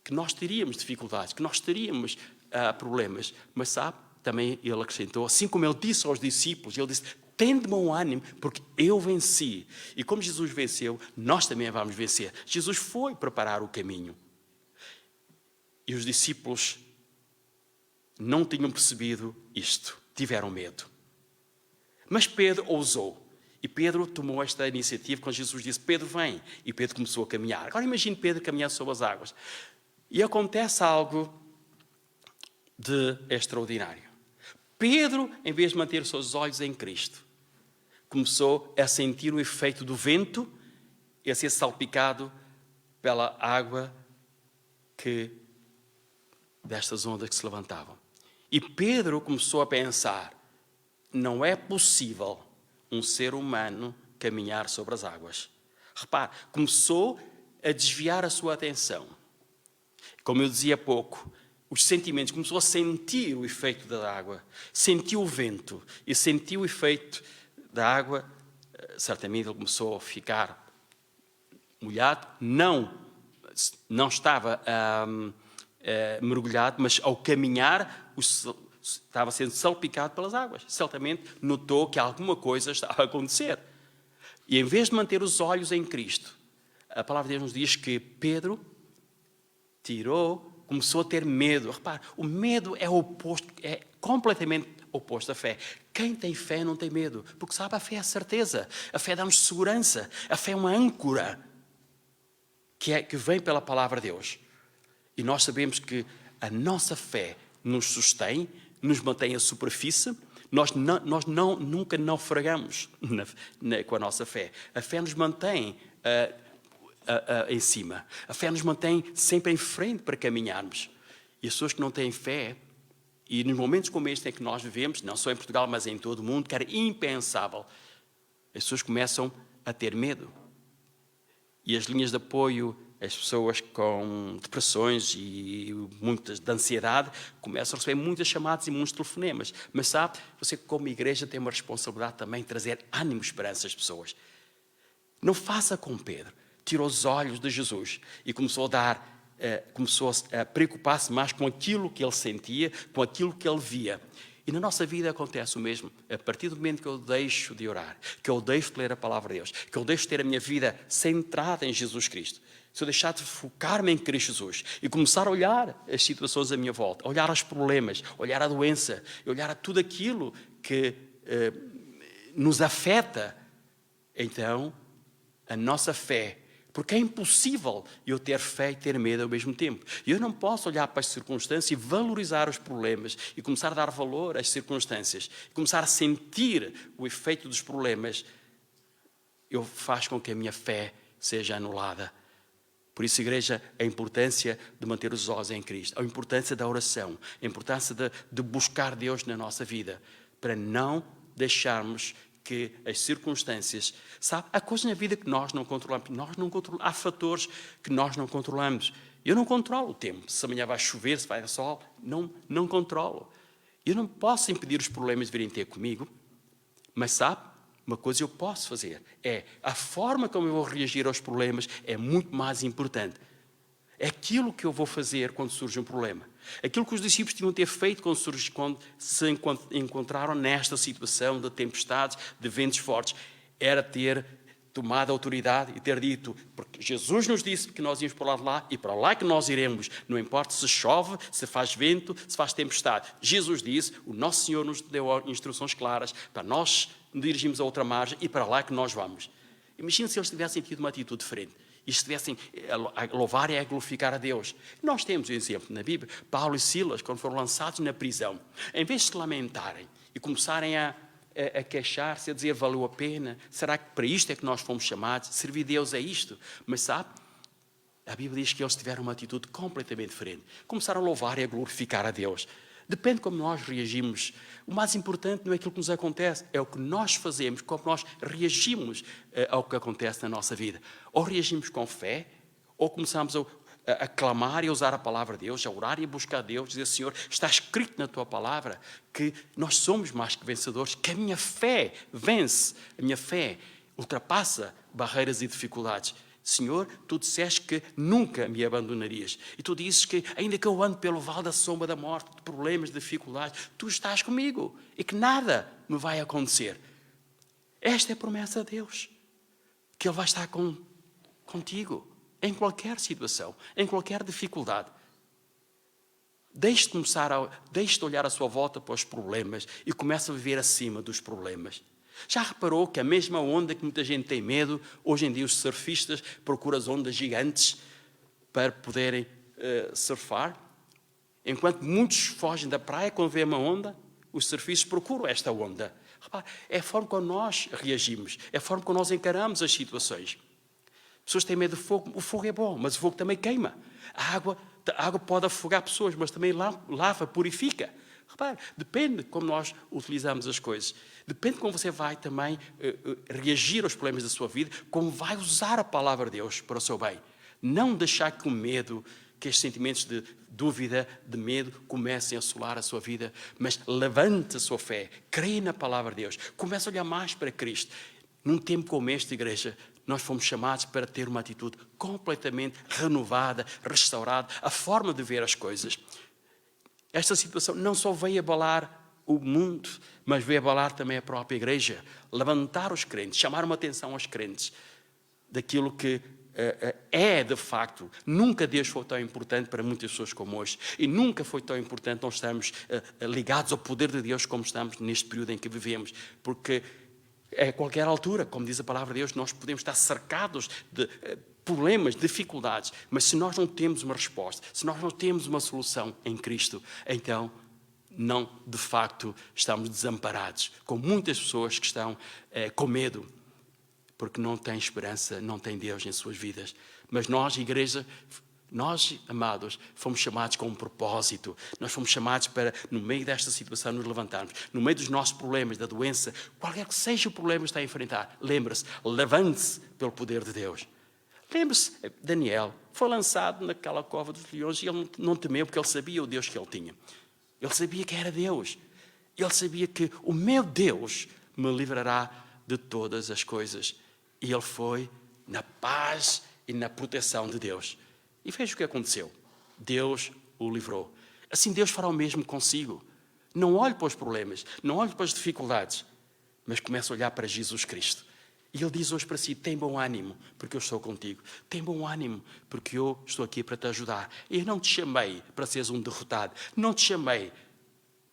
que nós teríamos dificuldades, que nós teríamos problemas, mas sabe, também Ele acrescentou, assim como Ele disse aos discípulos, Ele disse, tem de bom ânimo, porque eu venci. E como Jesus venceu, nós também vamos vencer. Jesus foi preparar o caminho. E os discípulos não tinham percebido isto. Tiveram medo. Mas Pedro ousou. E Pedro tomou esta iniciativa quando Jesus disse, Pedro, vem. E Pedro começou a caminhar. Agora imagine Pedro caminhando sobre as águas. E acontece algo de extraordinário. Pedro, em vez de manter os seus olhos em Cristo, começou a sentir o efeito do vento e a ser salpicado pela água destas ondas que se levantavam. E Pedro começou a pensar, não é possível um ser humano caminhar sobre as águas. Repare, começou a desviar a sua atenção. Como eu dizia há pouco, os sentimentos, começou a sentir o efeito da água, sentiu o vento e sentiu o efeito da água. Certamente ele começou a ficar molhado, não estava mergulhado, mas ao caminhar estava sendo salpicado pelas águas. Certamente notou que alguma coisa estava a acontecer. E em vez de manter os olhos em Cristo, a palavra de Deus nos diz que Pedro começou a ter medo. Repare, o medo é completamente oposto à fé. Quem tem fé não tem medo, porque sabe, a fé é a certeza. A fé dá-nos segurança. A fé é uma âncora que vem pela palavra de Deus. E nós sabemos que a nossa fé nos sustém, nos mantém à superfície. Nós nunca naufragamos com a nossa fé. A fé nos mantém em cima. A fé nos mantém sempre em frente para caminharmos. E as pessoas que não têm fé, e nos momentos como este em que nós vivemos, não só em Portugal, mas em todo o mundo, que era impensável, as pessoas começam a ter medo. E as linhas de apoio, as pessoas com depressões e muitas de ansiedade, começam a receber muitas chamadas e muitos telefonemas. Mas sabe, você como igreja tem uma responsabilidade também de trazer ânimo e esperança às pessoas. Não faça como Pedro. Tirou os olhos de Jesus e começou a preocupar-se mais com aquilo que ele sentia, com aquilo que ele via. E na nossa vida acontece o mesmo. A partir do momento que eu deixo de orar, que eu deixo de ler a palavra de Deus, que eu deixo de ter a minha vida centrada em Jesus Cristo, se eu deixar de focar-me em Cristo Jesus e começar a olhar as situações à minha volta, olhar os problemas, olhar a doença, olhar a tudo aquilo que nos afeta, então a nossa fé, porque é impossível eu ter fé e ter medo ao mesmo tempo. Eu não posso olhar para as circunstâncias e valorizar os problemas e começar a dar valor às circunstâncias, começar a sentir o efeito dos problemas. Faz com que a minha fé seja anulada. Por isso, igreja, a importância de manter os olhos em Cristo, a importância da oração, a importância de buscar Deus na nossa vida, para não deixarmos que as circunstâncias, sabe, há coisas na vida que nós não controlamos. Há fatores que nós não controlamos. Eu não controlo o tempo. Se amanhã vai chover, se vai dar sol, não controlo. Eu não posso impedir os problemas de virem ter comigo, mas sabe, uma coisa eu posso fazer é a forma como eu vou reagir aos problemas é muito mais importante. É aquilo que eu vou fazer quando surge um problema. Aquilo que os discípulos tinham de ter feito quando se encontraram nesta situação de tempestades, de ventos fortes, era ter tomado a autoridade e ter dito, porque Jesus nos disse que nós íamos para o lado de lá e para lá que nós iremos, não importa se chove, se faz vento, se faz tempestade. Jesus disse, o nosso Senhor nos deu instruções claras para nós dirigirmos a outra margem e para lá que nós vamos. Imagina se eles tivessem tido uma atitude diferente. E estivessem a louvar e a glorificar a Deus. Nós temos um exemplo na Bíblia. Paulo e Silas, quando foram lançados na prisão, em vez de se lamentarem e começarem a queixar-se, a dizer valeu a pena, será que para isto é que nós fomos chamados? Servir a Deus é isto? Mas sabe, a Bíblia diz que eles tiveram uma atitude completamente diferente. Começaram a louvar e a glorificar a Deus. Depende de como nós reagimos. O mais importante não é aquilo que nos acontece, é o que nós fazemos, como nós reagimos ao que acontece na nossa vida. Ou reagimos com fé, ou começamos a clamar e a usar a palavra de Deus, a orar e a buscar Deus, dizer, Senhor, está escrito na Tua palavra que nós somos mais que vencedores, que a minha fé vence, a minha fé ultrapassa barreiras e dificuldades. Senhor, Tu disseste que nunca me abandonarias. E Tu dizes que, ainda que eu ande pelo vale da sombra da morte, de problemas, de dificuldades, Tu estás comigo e que nada me vai acontecer. Esta é a promessa de Deus, que Ele vai estar contigo em qualquer situação, em qualquer dificuldade. Deixe de olhar à sua volta para os problemas e comece a viver acima dos problemas. Já reparou que a mesma onda que muita gente tem medo, hoje em dia os surfistas procuram as ondas gigantes para poderem surfar? Enquanto muitos fogem da praia quando vê uma onda, os surfistas procuram esta onda. Repare, é a forma como nós reagimos, é a forma como nós encaramos as situações. As pessoas têm medo de fogo. O fogo é bom, mas o fogo também queima. A água pode afogar pessoas, mas também lava, purifica. Repare, depende de como nós utilizamos as coisas. Depende de como você vai também reagir aos problemas da sua vida, como vai usar a palavra de Deus para o seu bem. Não deixar que o medo, que estes sentimentos de dúvida, de medo, comecem a assolar a sua vida, mas levante a sua fé, creia na palavra de Deus, comece a olhar mais para Cristo. Num tempo como este, igreja, nós fomos chamados para ter uma atitude completamente renovada, restaurada, a forma de ver as coisas. Esta situação não só veio abalar o mundo, mas veio abalar também a própria igreja. Levantar os crentes, chamar uma atenção aos crentes daquilo que é de facto. Nunca Deus foi tão importante para muitas pessoas como hoje. E nunca foi tão importante nós estarmos ligados ao poder de Deus como estamos neste período em que vivemos. Porque a qualquer altura, como diz a palavra de Deus, nós podemos estar cercados de problemas, dificuldades, mas se nós não temos uma resposta, se nós não temos uma solução em Cristo, então não, de facto, estamos desamparados, com muitas pessoas que estão com medo, porque não têm esperança, não têm Deus em suas vidas. Mas nós, igreja, nós, amados, fomos chamados com um propósito. Nós fomos chamados para, no meio desta situação, nos levantarmos. No meio dos nossos problemas, da doença, qualquer que seja o problema que está a enfrentar, lembre-se, levante-se pelo poder de Deus. Lembre-se, Daniel foi lançado naquela cova dos leões e ele não temeu porque ele sabia o Deus que ele tinha. Ele sabia que era Deus. Ele sabia que o meu Deus me livrará de todas as coisas. E ele foi na paz e na proteção de Deus. E veja o que aconteceu. Deus o livrou. Assim Deus fará o mesmo consigo. Não olhe para os problemas, não olhe para as dificuldades, mas comece a olhar para Jesus Cristo. E Ele diz hoje para si, tem bom ânimo, porque eu estou contigo. Tem bom ânimo, porque eu estou aqui para te ajudar. Eu não te chamei para seres um derrotado. Não te chamei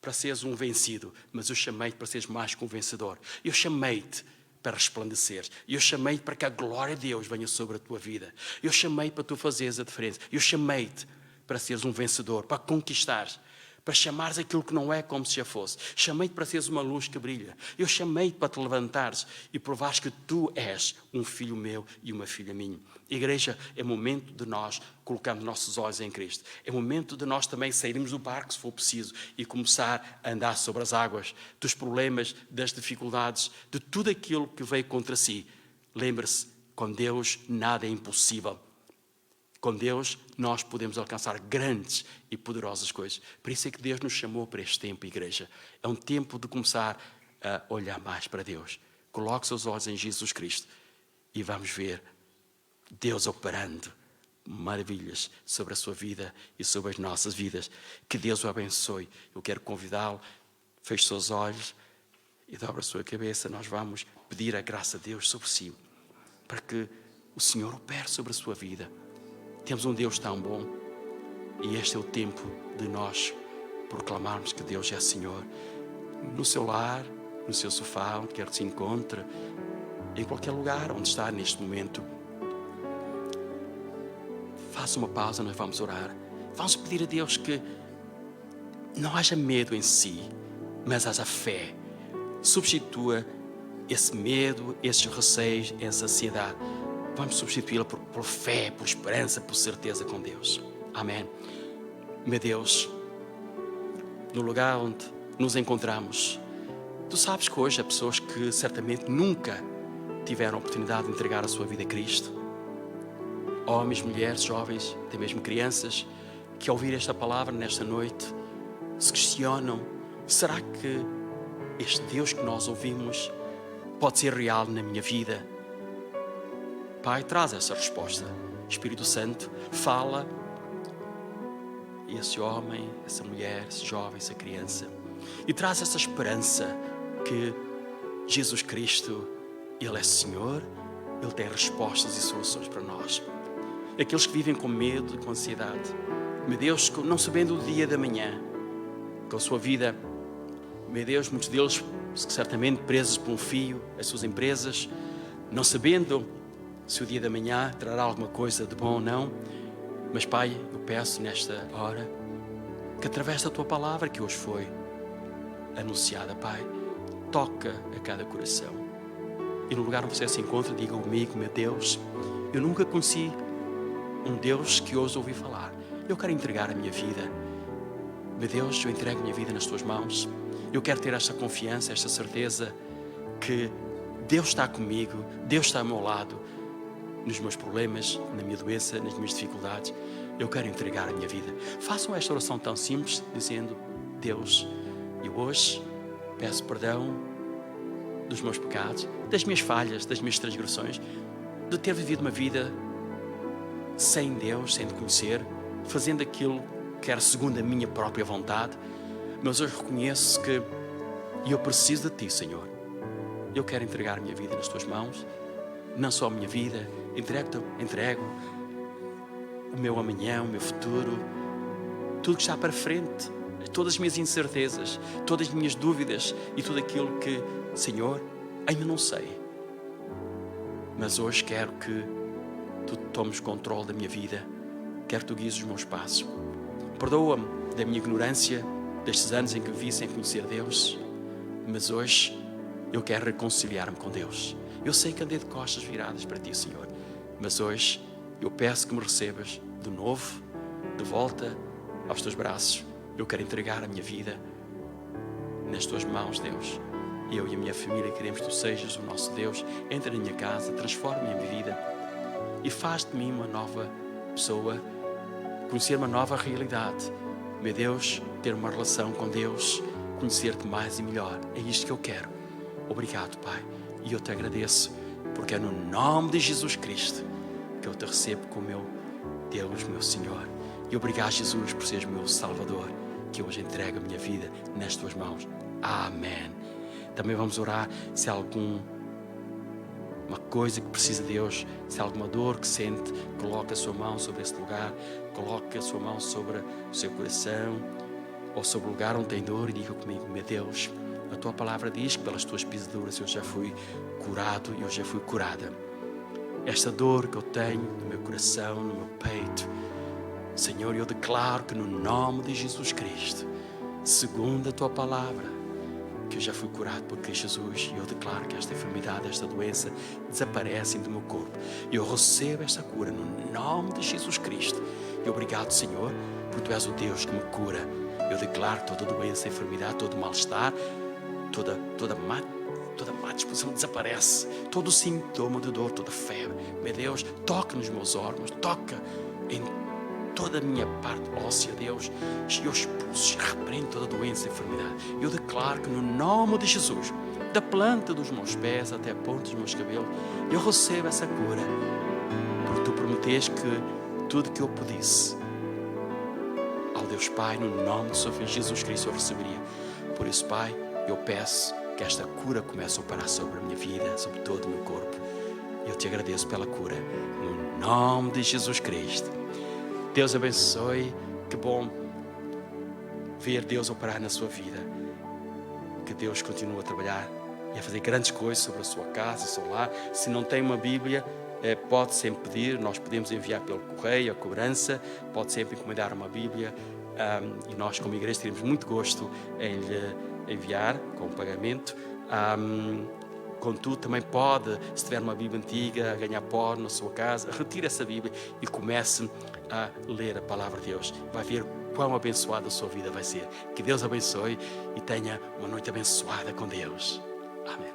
para seres um vencido, mas eu chamei-te para seres mais que um vencedor. Eu chamei-te para resplandeceres. Eu chamei-te para que a glória de Deus venha sobre a tua vida. Eu chamei-te para tu fazeres a diferença. Eu chamei-te para seres um vencedor, para conquistares, para chamares aquilo que não é como se já fosse. Chamei-te para seres uma luz que brilha. Eu chamei-te para te levantares e provares que tu és um filho meu e uma filha minha. Igreja, é momento de nós colocarmos nossos olhos em Cristo. É momento de nós também sairmos do barco, se for preciso, e começar a andar sobre as águas, dos problemas, das dificuldades, de tudo aquilo que veio contra si. Lembre-se, com Deus nada é impossível. Com Deus nós podemos alcançar grandes e poderosas coisas. Por isso é que Deus nos chamou para este tempo, igreja. É um tempo de começar a olhar mais para Deus. Coloque seus olhos em Jesus Cristo e vamos ver Deus operando maravilhas sobre a sua vida e sobre as nossas vidas. Que Deus o abençoe. Eu quero convidá-lo, feche seus olhos e dobre a sua cabeça. Nós vamos pedir a graça de Deus sobre si, para que o Senhor opere sobre a sua vida. Temos um Deus tão bom e este é o tempo de nós proclamarmos que Deus é Senhor. No seu lar, no seu sofá, onde quer que se encontre, em qualquer lugar onde está neste momento, faça uma pausa, nós vamos orar. Vamos pedir a Deus que não haja medo em si, mas haja fé. Substitua esse medo, esses receios, essa ansiedade. Vamos substituí-la por fé, por esperança, por certeza com Deus. Amém. Meu Deus, no lugar onde nos encontramos, tu sabes que hoje há pessoas que certamente nunca tiveram a oportunidade de entregar a sua vida a Cristo. Homens, mulheres, jovens, até mesmo crianças, que ao ouvir esta palavra nesta noite, se questionam, será que este Deus que nós ouvimos pode ser real na minha vida? Pai, traz essa resposta. Espírito Santo, fala. E esse homem, essa mulher, esse jovem, essa criança. E traz essa esperança que Jesus Cristo Ele é Senhor, Ele tem respostas e soluções para nós. Aqueles que vivem com medo, com ansiedade, meu Deus, não sabendo o dia da manhã, com a sua vida, meu Deus, muitos deles certamente presos por um fio, as suas empresas, não sabendo se o dia da manhã trará alguma coisa de bom ou não. Mas Pai, eu peço nesta hora que através da Tua palavra que hoje foi anunciada, Pai, toca a cada coração. E no lugar onde você se encontra, diga comigo, meu Deus, eu nunca conheci um Deus que ouso ouvir falar. Eu quero entregar a minha vida. Meu Deus, eu entrego a minha vida nas Tuas mãos. Eu quero ter esta confiança, esta certeza que Deus está comigo, Deus está ao meu lado, nos meus problemas, na minha doença, nas minhas dificuldades. Eu quero entregar a minha vida. Façam esta oração tão simples, dizendo: Deus, eu hoje peço perdão dos meus pecados, das minhas falhas, das minhas transgressões, de ter vivido uma vida sem Deus, sem te conhecer, fazendo aquilo que era segundo a minha própria vontade. Mas eu reconheço que eu preciso de Ti, Senhor. Eu quero entregar a minha vida nas Tuas mãos, não só a minha vida, entrego o meu amanhã, o meu futuro, tudo que está para frente, todas as minhas incertezas, todas as minhas dúvidas e tudo aquilo que, Senhor, ainda não sei. Mas hoje quero que Tu tomes controle da minha vida, quero que Tu guies os meus passos. Perdoa-me da minha ignorância, destes anos em que vivi sem conhecer Deus, mas hoje eu quero reconciliar-me com Deus. Eu sei que andei de costas viradas para Ti, Senhor, mas hoje eu peço que me recebas de novo, de volta aos Teus braços. Eu quero entregar a minha vida nas Tuas mãos, Deus. Eu e a minha família queremos que Tu sejas o nosso Deus. Entra na minha casa, transforma a minha vida e faz de mim uma nova pessoa, conhecer uma nova realidade. Meu Deus, ter uma relação com Deus, conhecer-Te mais e melhor. É isto que eu quero. Obrigado, Pai. E eu Te agradeço, porque é no nome de Jesus Cristo que eu Te recebo como meu Deus, meu Senhor. E obrigado, Jesus, por seres meu Salvador, que eu hoje entrego a minha vida nas Tuas mãos. Amém. Também vamos orar se há alguma coisa que precisa de Deus, se há alguma dor que sente, coloque a sua mão sobre esse lugar, coloque a sua mão sobre o seu coração ou sobre o lugar onde tem dor e diga comigo: meu Deus, a Tua palavra diz que pelas Tuas pisaduras eu já fui curado e eu já fui curada. Esta dor que eu tenho no meu coração, no meu peito, Senhor, eu declaro que no nome de Jesus Cristo, segundo a Tua palavra, que eu já fui curado por Cristo Jesus, e eu declaro que esta enfermidade, esta doença desaparecem do meu corpo. Eu recebo esta cura no nome de Jesus Cristo. E obrigado, Senhor, porque Tu és o Deus que me cura. Eu declaro toda doença, enfermidade, todo mal-estar, toda má disposição desaparece. Todo sintoma de dor, toda febre. Meu Deus, toca nos meus órgãos, toca em toda a minha parte óssea, Deus. E eu expulso, repreendo toda doença e enfermidade. Eu declaro que no nome de Jesus, da planta dos meus pés até a ponta dos meus cabelos, eu recebo essa cura. Porque Tu prometeste que tudo que eu pedisse ao Deus Pai, no nome do Seu Filho Jesus Cristo, eu receberia. Por isso, Pai, eu peço que esta cura comece a operar sobre a minha vida, sobre todo o meu corpo. Eu Te agradeço pela cura, no nome de Jesus Cristo. Deus abençoe. Que bom ver Deus operar na sua vida. Que Deus continue a trabalhar e a fazer grandes coisas sobre a sua casa, o seu lar. Se não tem uma Bíblia, pode sempre pedir. Nós podemos enviar pelo correio, a cobrança. Pode sempre encomendar uma Bíblia. E nós, como igreja, teremos muito gosto em lhe enviar com pagamento. Contudo, também pode, se tiver uma Bíblia antiga, a ganhar pó na sua casa, retire essa Bíblia e comece a ler a palavra de Deus. Vai ver quão abençoada a sua vida vai ser. Que Deus abençoe e tenha uma noite abençoada com Deus. Amém.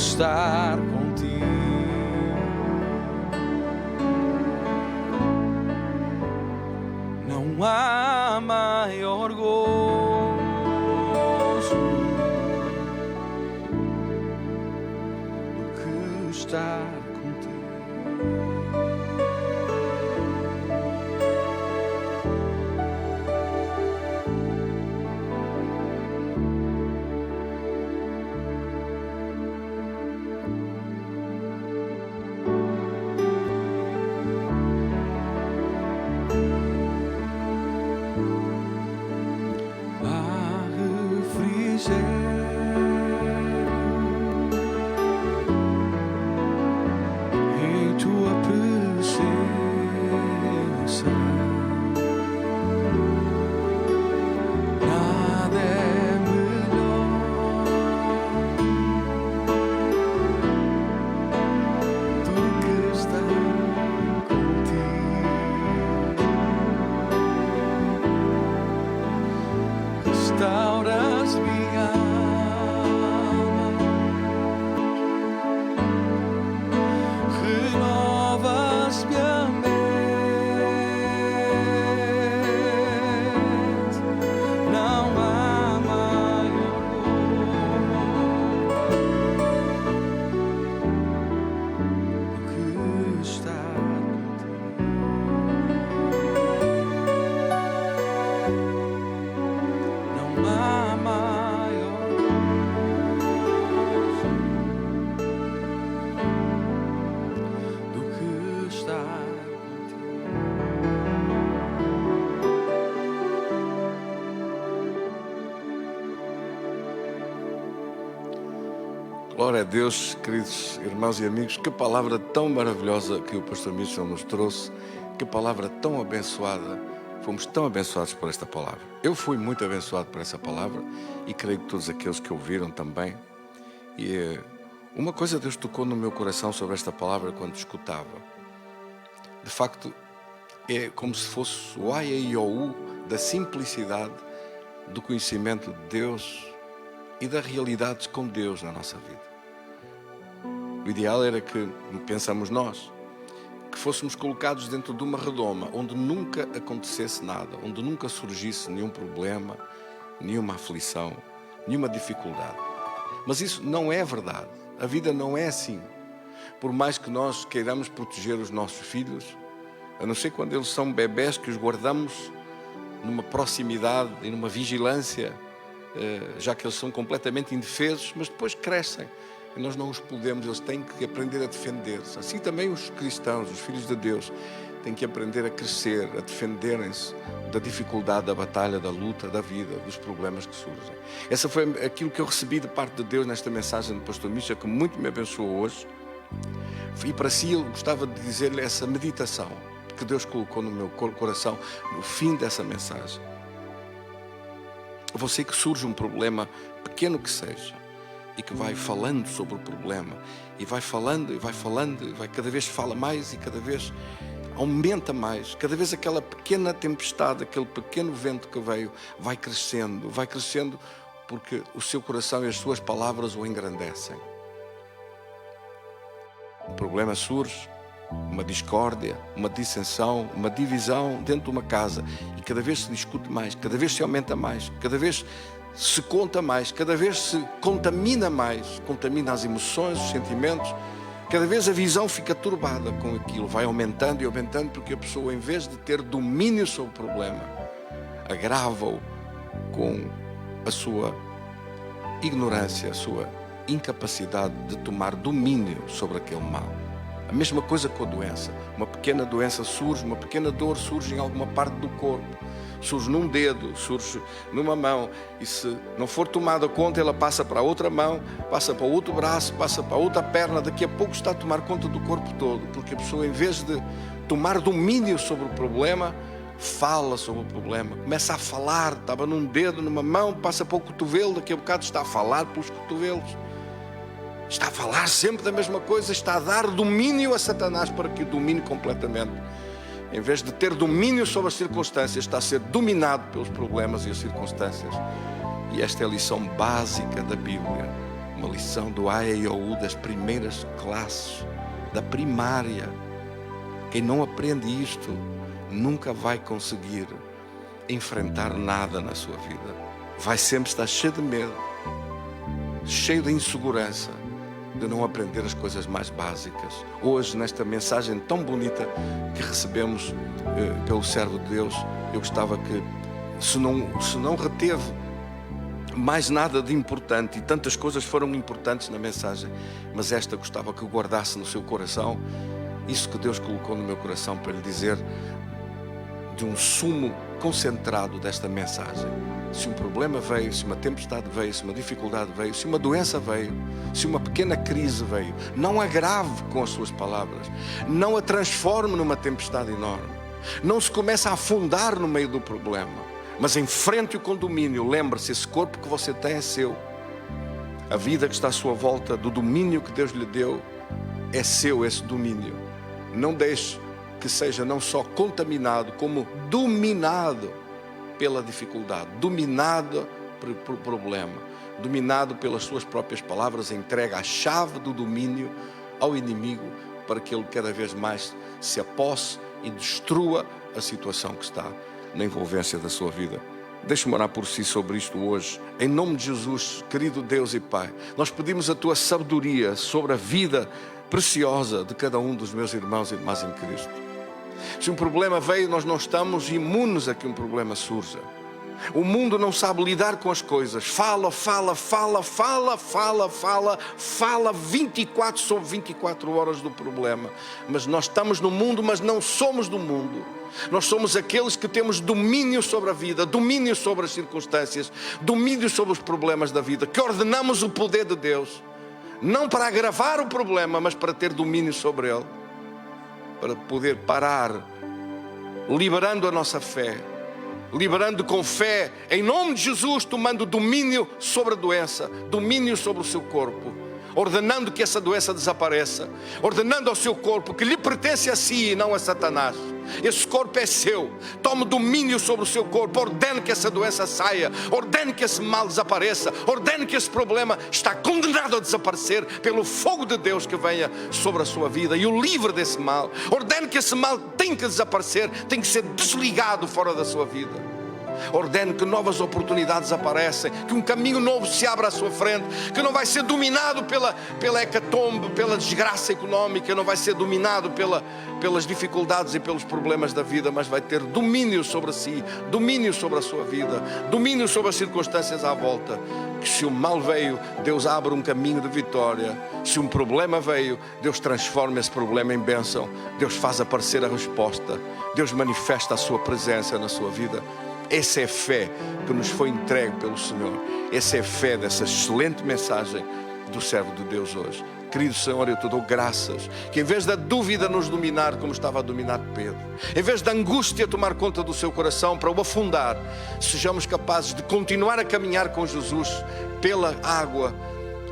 estar contigo. Não há maior gozo do que estar contigo. Em tua presença, nada é melhor do que estar contigo. Restauras minha alma, renovas minha mente. Não há maior do que estar contigo. Não há maior do que estar contigo. Glória a Deus, queridos irmãos e amigos. Que palavra tão maravilhosa que o pastor Mitchell nos trouxe. Que palavra tão abençoada. Fomos tão abençoados por esta palavra. Eu fui muito abençoado por essa palavra e creio que todos aqueles que ouviram também. E uma coisa Deus tocou no meu coração sobre esta palavra quando escutava. De facto, é como se fosse o A, E, I, O, U da simplicidade do conhecimento de Deus e das realidades com Deus na nossa vida. O ideal era que, pensamos nós, que fôssemos colocados dentro de uma redoma onde nunca acontecesse nada, onde nunca surgisse nenhum problema, nenhuma aflição, nenhuma dificuldade. Mas isso não é verdade. A vida não é assim. Por mais que nós queiramos proteger os nossos filhos, a não ser quando eles são bebés, que os guardamos numa proximidade e numa vigilância, já que eles são completamente indefesos, mas depois crescem. E nós não os podemos, eles têm que aprender a defender-se. Assim também os cristãos, os filhos de Deus, têm que aprender a crescer, a defenderem-se da dificuldade, da batalha, da luta, da vida, dos problemas que surgem. Essa foi aquilo que eu recebi de parte de Deus nesta mensagem do pastor Misha, que muito me abençoou hoje. E para si eu gostava de dizer-lhe essa meditação que Deus colocou no meu coração no fim dessa mensagem. Você que surge um problema, pequeno que seja, e que vai falando sobre o problema, e vai falando, e vai falando, e vai cada vez fala mais, e cada vez aumenta mais, cada vez aquela pequena tempestade, aquele pequeno vento que veio, vai crescendo, porque o seu coração e as suas palavras o engrandecem. Um problema surge, uma discórdia, uma dissensão, uma divisão dentro de uma casa, e cada vez se discute mais, cada vez se aumenta mais, cada vez se conta mais, cada vez se contamina mais, contamina as emoções, os sentimentos, cada vez a visão fica turbada com aquilo, vai aumentando e aumentando, porque a pessoa, em vez de ter domínio sobre o problema, agrava-o com a sua ignorância, a sua incapacidade de tomar domínio sobre aquele mal. A mesma coisa com a doença. Uma pequena doença surge, uma pequena dor surge em alguma parte do corpo. Surge num dedo, surge numa mão. E se não for tomada conta, ela passa para a outra mão, passa para o outro braço, passa para a outra perna. Daqui a pouco está a tomar conta do corpo todo. Porque a pessoa, em vez de tomar domínio sobre o problema, fala sobre o problema. Começa a falar. Estava num dedo, numa mão, passa para o cotovelo. Daqui a bocado está a falar pelos cotovelos. Está a falar sempre da mesma coisa, está a dar domínio a Satanás para que o domine completamente. Em vez de ter domínio sobre as circunstâncias, está a ser dominado pelos problemas e as circunstâncias. E esta é a lição básica da Bíblia. Uma lição do A, E, I, O, U das primeiras classes, da primária. Quem não aprende isto nunca vai conseguir enfrentar nada na sua vida. Vai sempre estar cheio de medo, cheio de insegurança, de não aprender as coisas mais básicas. Hoje, nesta mensagem tão bonita que recebemos pelo servo de Deus, eu gostava que, se não reteve mais nada de importante, e tantas coisas foram importantes na mensagem, mas esta gostava que guardasse no seu coração, isso que Deus colocou no meu coração para lhe dizer de um sumo concentrado desta mensagem. Se um problema veio, se uma tempestade veio, se uma dificuldade veio, se uma doença veio, se uma pequena crise veio, não agrave com as suas palavras, não a transforme numa tempestade enorme, não se comece a afundar no meio do problema, mas enfrente-o com domínio. Lembre-se, esse corpo que você tem é seu, a vida que está à sua volta, do domínio que Deus lhe deu, é seu esse domínio. Não deixe que seja não só contaminado, como dominado pela dificuldade, dominado por problema, dominado pelas suas próprias palavras. Entrega a chave do domínio ao inimigo para que ele cada vez mais se aposse e destrua a situação que está na envolvência da sua vida. Deixe-me orar por si sobre isto hoje. Em nome de Jesus, querido Deus e Pai, nós pedimos a Tua sabedoria sobre a vida preciosa de cada um dos meus irmãos e irmãs em Cristo. Se um problema veio, nós não estamos imunes a que um problema surja. O mundo não sabe lidar com as coisas. Fala 24 sobre 24 horas do problema. Mas nós estamos no mundo, mas não somos do mundo. Nós somos aqueles que temos domínio sobre a vida, domínio sobre as circunstâncias, domínio sobre os problemas da vida, que ordenamos o poder de Deus, não para agravar o problema, mas para ter domínio sobre ele, para poder parar, liberando a nossa fé, liberando com fé, em nome de Jesus, tomando domínio sobre a doença, domínio sobre o seu corpo, ordenando que essa doença desapareça, ordenando ao seu corpo que lhe pertence a si e não a Satanás. Esse corpo é seu, tome domínio sobre o seu corpo, ordene que essa doença saia, ordene que esse mal desapareça, ordene que esse problema está condenado a desaparecer pelo fogo de Deus que venha sobre a sua vida e o livre desse mal. Ordene que esse mal tem que desaparecer, tem que ser desligado fora da sua vida. Ordene que novas oportunidades aparecem, que um caminho novo se abra à sua frente, que não vai ser dominado pela hecatombe, pela desgraça económica, não vai ser dominado pelas dificuldades e pelos problemas da vida, mas vai ter domínio sobre si, domínio sobre a sua vida, domínio sobre as circunstâncias à volta. Que se o mal veio, Deus abre um caminho de vitória. Se um problema veio, Deus transforma esse problema em bênção. Deus faz aparecer a resposta. Deus manifesta a sua presença na sua vida. Essa é a fé que nos foi entregue pelo Senhor. Essa é a fé dessa excelente mensagem do servo de Deus hoje. Querido Senhor, eu te dou graças que em vez da dúvida nos dominar como estava a dominar Pedro, em vez da angústia tomar conta do seu coração para o afundar, sejamos capazes de continuar a caminhar com Jesus pela água,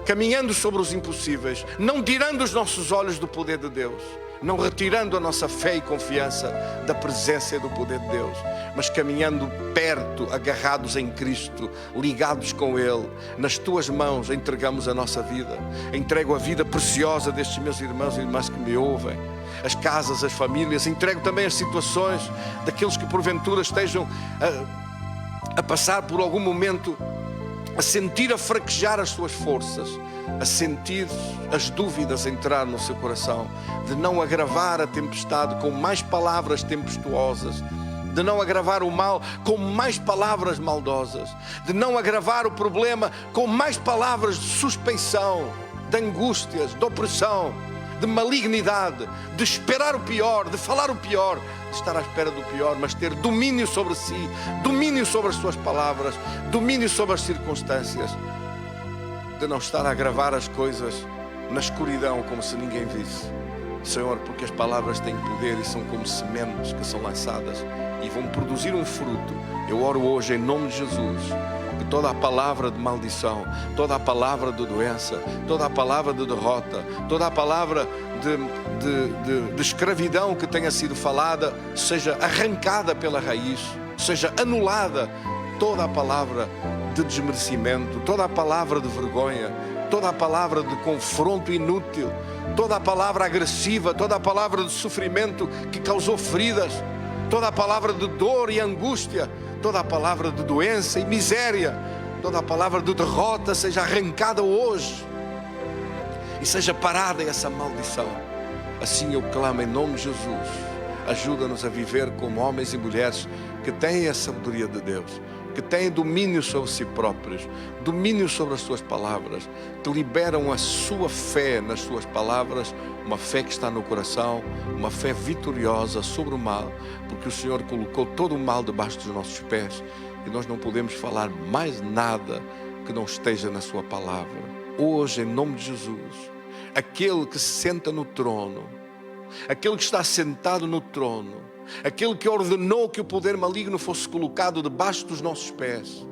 caminhando sobre os impossíveis, não tirando os nossos olhos do poder de Deus, não retirando a nossa fé e confiança da presença e do poder de Deus, mas caminhando perto, agarrados em Cristo, ligados com Ele. Nas Tuas mãos entregamos a nossa vida. Entrego a vida preciosa destes meus irmãos e irmãs que me ouvem, as casas, as famílias. Entrego também as situações daqueles que porventura estejam a passar por algum momento, a sentir a fraquejar as suas forças, a sentir as dúvidas entrar no seu coração, de não agravar a tempestade com mais palavras tempestuosas, de não agravar o mal com mais palavras maldosas, de não agravar o problema com mais palavras de suspeição, de angústias, de opressão, de malignidade, de esperar o pior, de falar o pior, de estar à espera do pior, mas ter domínio sobre si, domínio sobre as suas palavras, domínio sobre as circunstâncias, de não estar a agravar as coisas na escuridão como se ninguém visse. Senhor, porque as palavras têm poder e são como sementes que são lançadas e vão produzir um fruto. Eu oro hoje em nome de Jesus que toda a palavra de maldição, toda a palavra de doença, toda a palavra de derrota, toda a palavra de escravidão que tenha sido falada seja arrancada pela raiz, seja anulada. Toda a palavra de desmerecimento, toda a palavra de vergonha, toda a palavra de confronto inútil, toda a palavra agressiva, toda a palavra de sofrimento que causou feridas, toda a palavra de dor e angústia, toda a palavra de doença e miséria, toda a palavra de derrota seja arrancada hoje e seja parada essa maldição. Assim eu clamo em nome de Jesus. Ajuda-nos a viver como homens e mulheres que têm a sabedoria de Deus, que têm domínio sobre si próprios, domínio sobre as suas palavras, que liberam a sua fé nas suas palavras, uma fé que está no coração, uma fé vitoriosa sobre o mal, porque o Senhor colocou todo o mal debaixo dos nossos pés e nós não podemos falar mais nada que não esteja na sua palavra. Hoje, em nome de Jesus, aquele que se senta no trono, aquele que está sentado no trono, aquele que ordenou que o poder maligno fosse colocado debaixo dos nossos pés,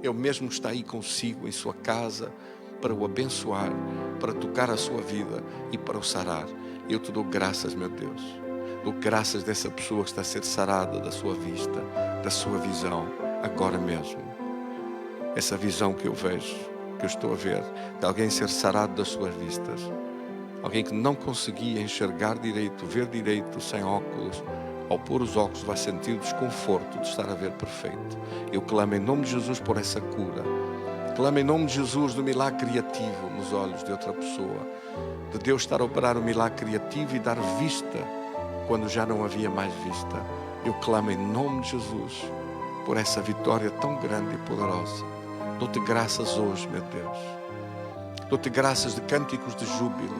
Ele mesmo está aí consigo em sua casa para o abençoar, para tocar a sua vida e para o sarar. Eu te dou graças, meu Deus. Dou graças dessa pessoa que está a ser sarada da sua vista, da sua visão, agora mesmo. Essa visão que eu vejo, que eu estou a ver, de alguém ser sarado das suas vistas. Alguém que não conseguia enxergar direito, ver direito, sem óculos. Ao pôr os óculos vai sentir o desconforto de estar a ver perfeito. Eu clamo em nome de Jesus por essa cura. Clamo em nome de Jesus do milagre criativo nos olhos de outra pessoa. De Deus estar a operar o milagre criativo e dar vista quando já não havia mais vista. Eu clamo em nome de Jesus por essa vitória tão grande e poderosa. Dou-te graças hoje, meu Deus. Dou-te graças de cânticos de júbilo,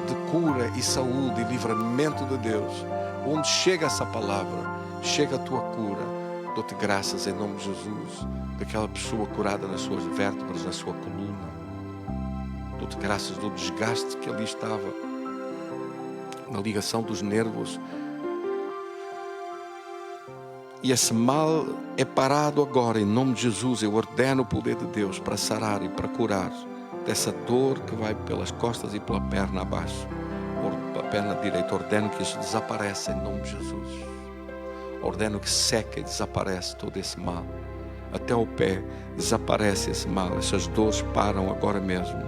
de cura e saúde e livramento de Deus. Onde chega essa palavra, chega a tua cura. Dou-te graças em nome de Jesus, daquela pessoa curada nas suas vértebras, na sua coluna. Dou-te graças do desgaste que ali estava, na ligação dos nervos. E esse mal é parado agora, em nome de Jesus. Eu ordeno o poder de Deus para sarar e para curar dessa dor que vai pelas costas e pela perna abaixo. A perna direita, ordeno que isso desapareça em nome de Jesus. Ordeno que seque e desaparece todo esse mal. Até o pé desaparece esse mal. Essas dores param agora mesmo.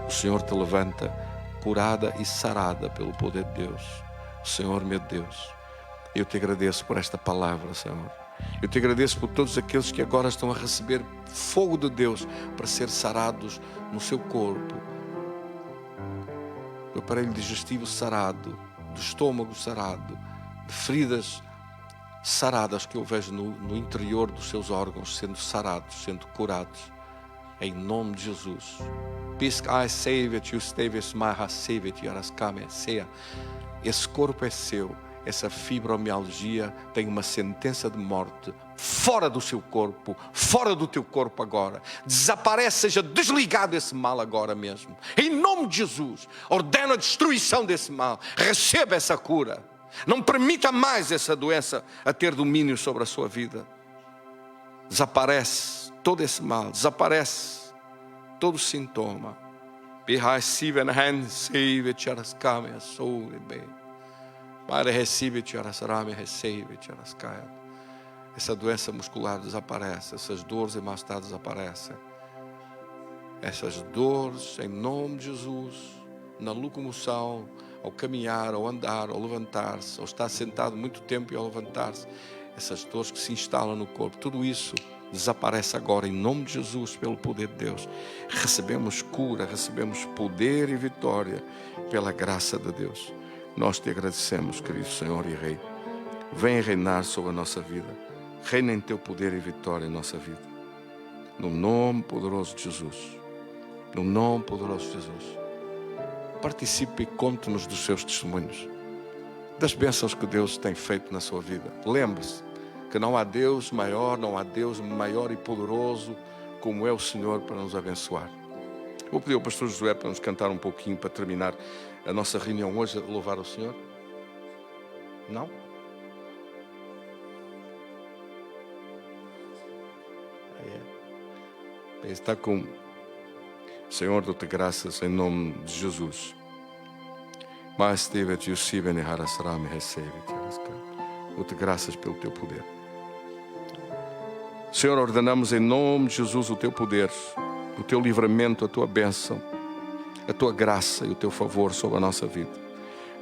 O Senhor te levanta curada e sarada pelo poder de Deus. O Senhor, meu Deus, eu te agradeço por esta palavra, Senhor. Eu te agradeço por todos aqueles que agora estão a receber fogo de Deus para ser sarados no seu corpo. Do aparelho digestivo sarado, do estômago sarado, de feridas saradas que eu vejo no interior dos seus órgãos sendo sarados, sendo curados, em nome de Jesus. Esse corpo é seu. Essa fibromialgia tem uma sentença de morte fora do seu corpo, fora do teu corpo agora. Desaparece, seja desligado esse mal agora mesmo. Em nome de Jesus, ordena a destruição desse mal. Receba essa cura. Não permita mais essa doença a ter domínio sobre a sua vida. Desaparece todo esse mal, desaparece todo sintoma. Essa doença muscular desaparece, essas dores e mal-estar desaparecem. Essas dores, em nome de Jesus, na locomoção, ao caminhar, ao andar, ao levantar-se, ao estar sentado muito tempo e ao levantar-se, essas dores que se instalam no corpo, tudo isso desaparece agora, em nome de Jesus, pelo poder de Deus. Recebemos cura, recebemos poder e vitória pela graça de Deus. Nós te agradecemos, querido Senhor e Rei. Venha reinar sobre a nossa vida. Reina em teu poder e vitória em nossa vida. No nome poderoso de Jesus. No nome poderoso de Jesus. Participe e conte-nos dos seus testemunhos, das bênçãos que Deus tem feito na sua vida. Lembre-se que não há Deus maior, não há Deus maior e poderoso como é o Senhor para nos abençoar. Vou pedir ao pastor Josué para nos cantar um pouquinho para terminar a nossa reunião hoje, a louvar o Senhor. Não? Está com Senhor, dou-te graças em nome de Jesus. Mas dou-te graças pelo teu poder. Senhor, ordenamos em nome de Jesus o teu poder o teu livramento, a tua bênção, a tua graça e o teu favor sobre a nossa vida.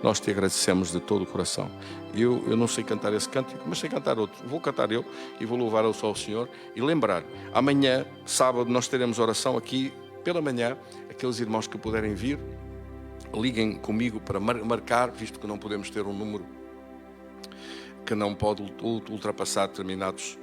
Nós te agradecemos de todo o coração. Eu não sei cantar esse cântico, mas sei cantar outro. Vou cantar eu e vou louvar só ao Senhor. E lembrar, amanhã, sábado, nós teremos oração aqui pela manhã. Aqueles irmãos que puderem vir, liguem comigo para marcar, visto que não podemos ter um número que não pode ultrapassar determinados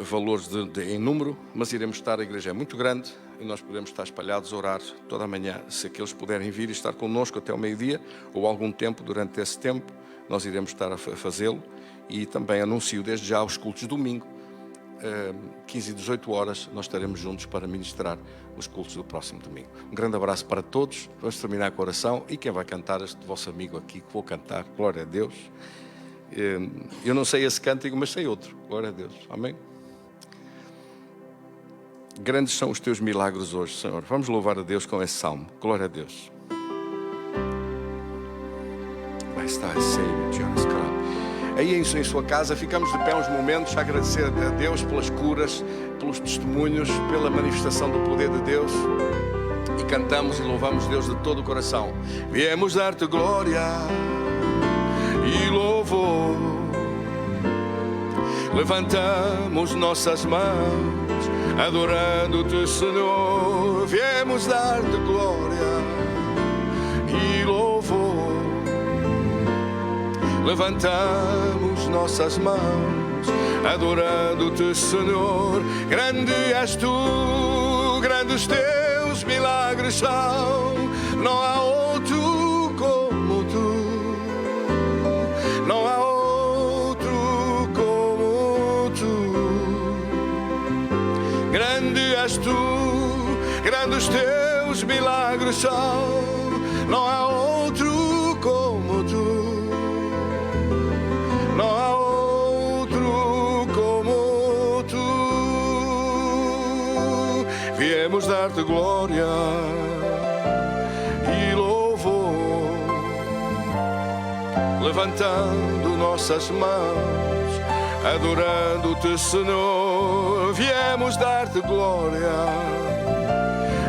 valores em número, mas iremos estar, a igreja é muito grande e nós podemos estar espalhados a orar toda a manhã. Se aqueles puderem vir e estar connosco até ao meio-dia ou algum tempo, durante esse tempo, nós iremos estar a fazê-lo. E também anuncio desde já os cultos de domingo, 15 e 18 horas, nós estaremos juntos para ministrar os cultos do próximo domingo. Um grande abraço para todos, vamos terminar com a oração e quem vai cantar, este vosso amigo aqui que vou cantar, glória a Deus. Eu não sei esse cântico, mas sei outro, glória a Deus, amém? Grandes são os teus milagres hoje, Senhor. Vamos louvar a Deus com esse salmo. Glória a Deus. Aí em sua casa, ficamos de pé uns momentos a agradecer a Deus pelas curas, pelos testemunhos, pela manifestação do poder de Deus. E cantamos e louvamos Deus de todo o coração. Viemos dar-te glória e louvor. Levantamos nossas mãos adorando-te, Senhor. Viemos dar-te glória e louvor. Levantamos nossas mãos adorando-te, Senhor. Grande és tu, grandes teus milagres são. Não há outro como tu. Não há outro como tu. Grande és tu, grandes teus milagres são. Não há outro como tu. Não há outro como tu. Viemos dar-te glória e louvor. Levantando nossas mãos, adorando-te, Senhor. Viemos dar-te glória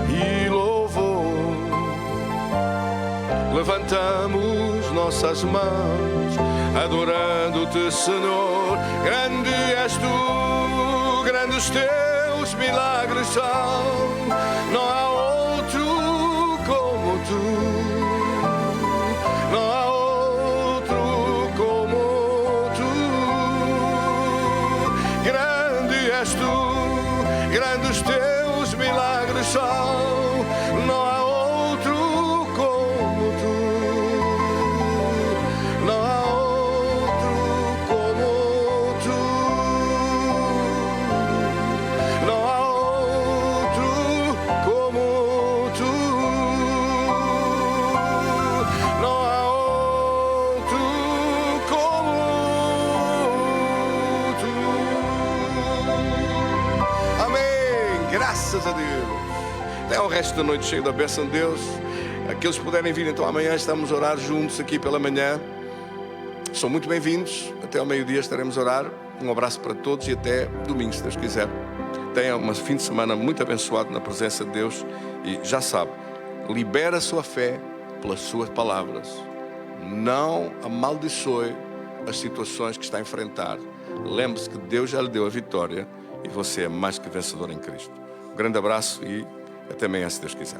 e louvor. Levantamos nossas mãos, adorando-te, Senhor. Grande és tu, grandes teus milagres são. Não há outro como tu. Não há outro como tu. Grande és tu, grandes teus milagres são. Não há outro como tu. Não há outro como tu. Não há outro como tu. Não há outro como tu. Amém. Graças a Deus. Até o resto da noite cheio da bênção de Deus. Aqueles que puderem vir, então amanhã estamos a orar juntos aqui pela manhã. São muito bem-vindos. Até ao meio-dia estaremos a orar. Um abraço para todos e até domingo, se Deus quiser. Tenha um fim de semana muito abençoado na presença de Deus. E já sabe, libera a sua fé pelas suas palavras. Não amaldiçoe as situações que está a enfrentar. Lembre-se que Deus já lhe deu a vitória e você é mais que vencedor em Cristo. Um grande abraço e até amanhã, se Deus quiser.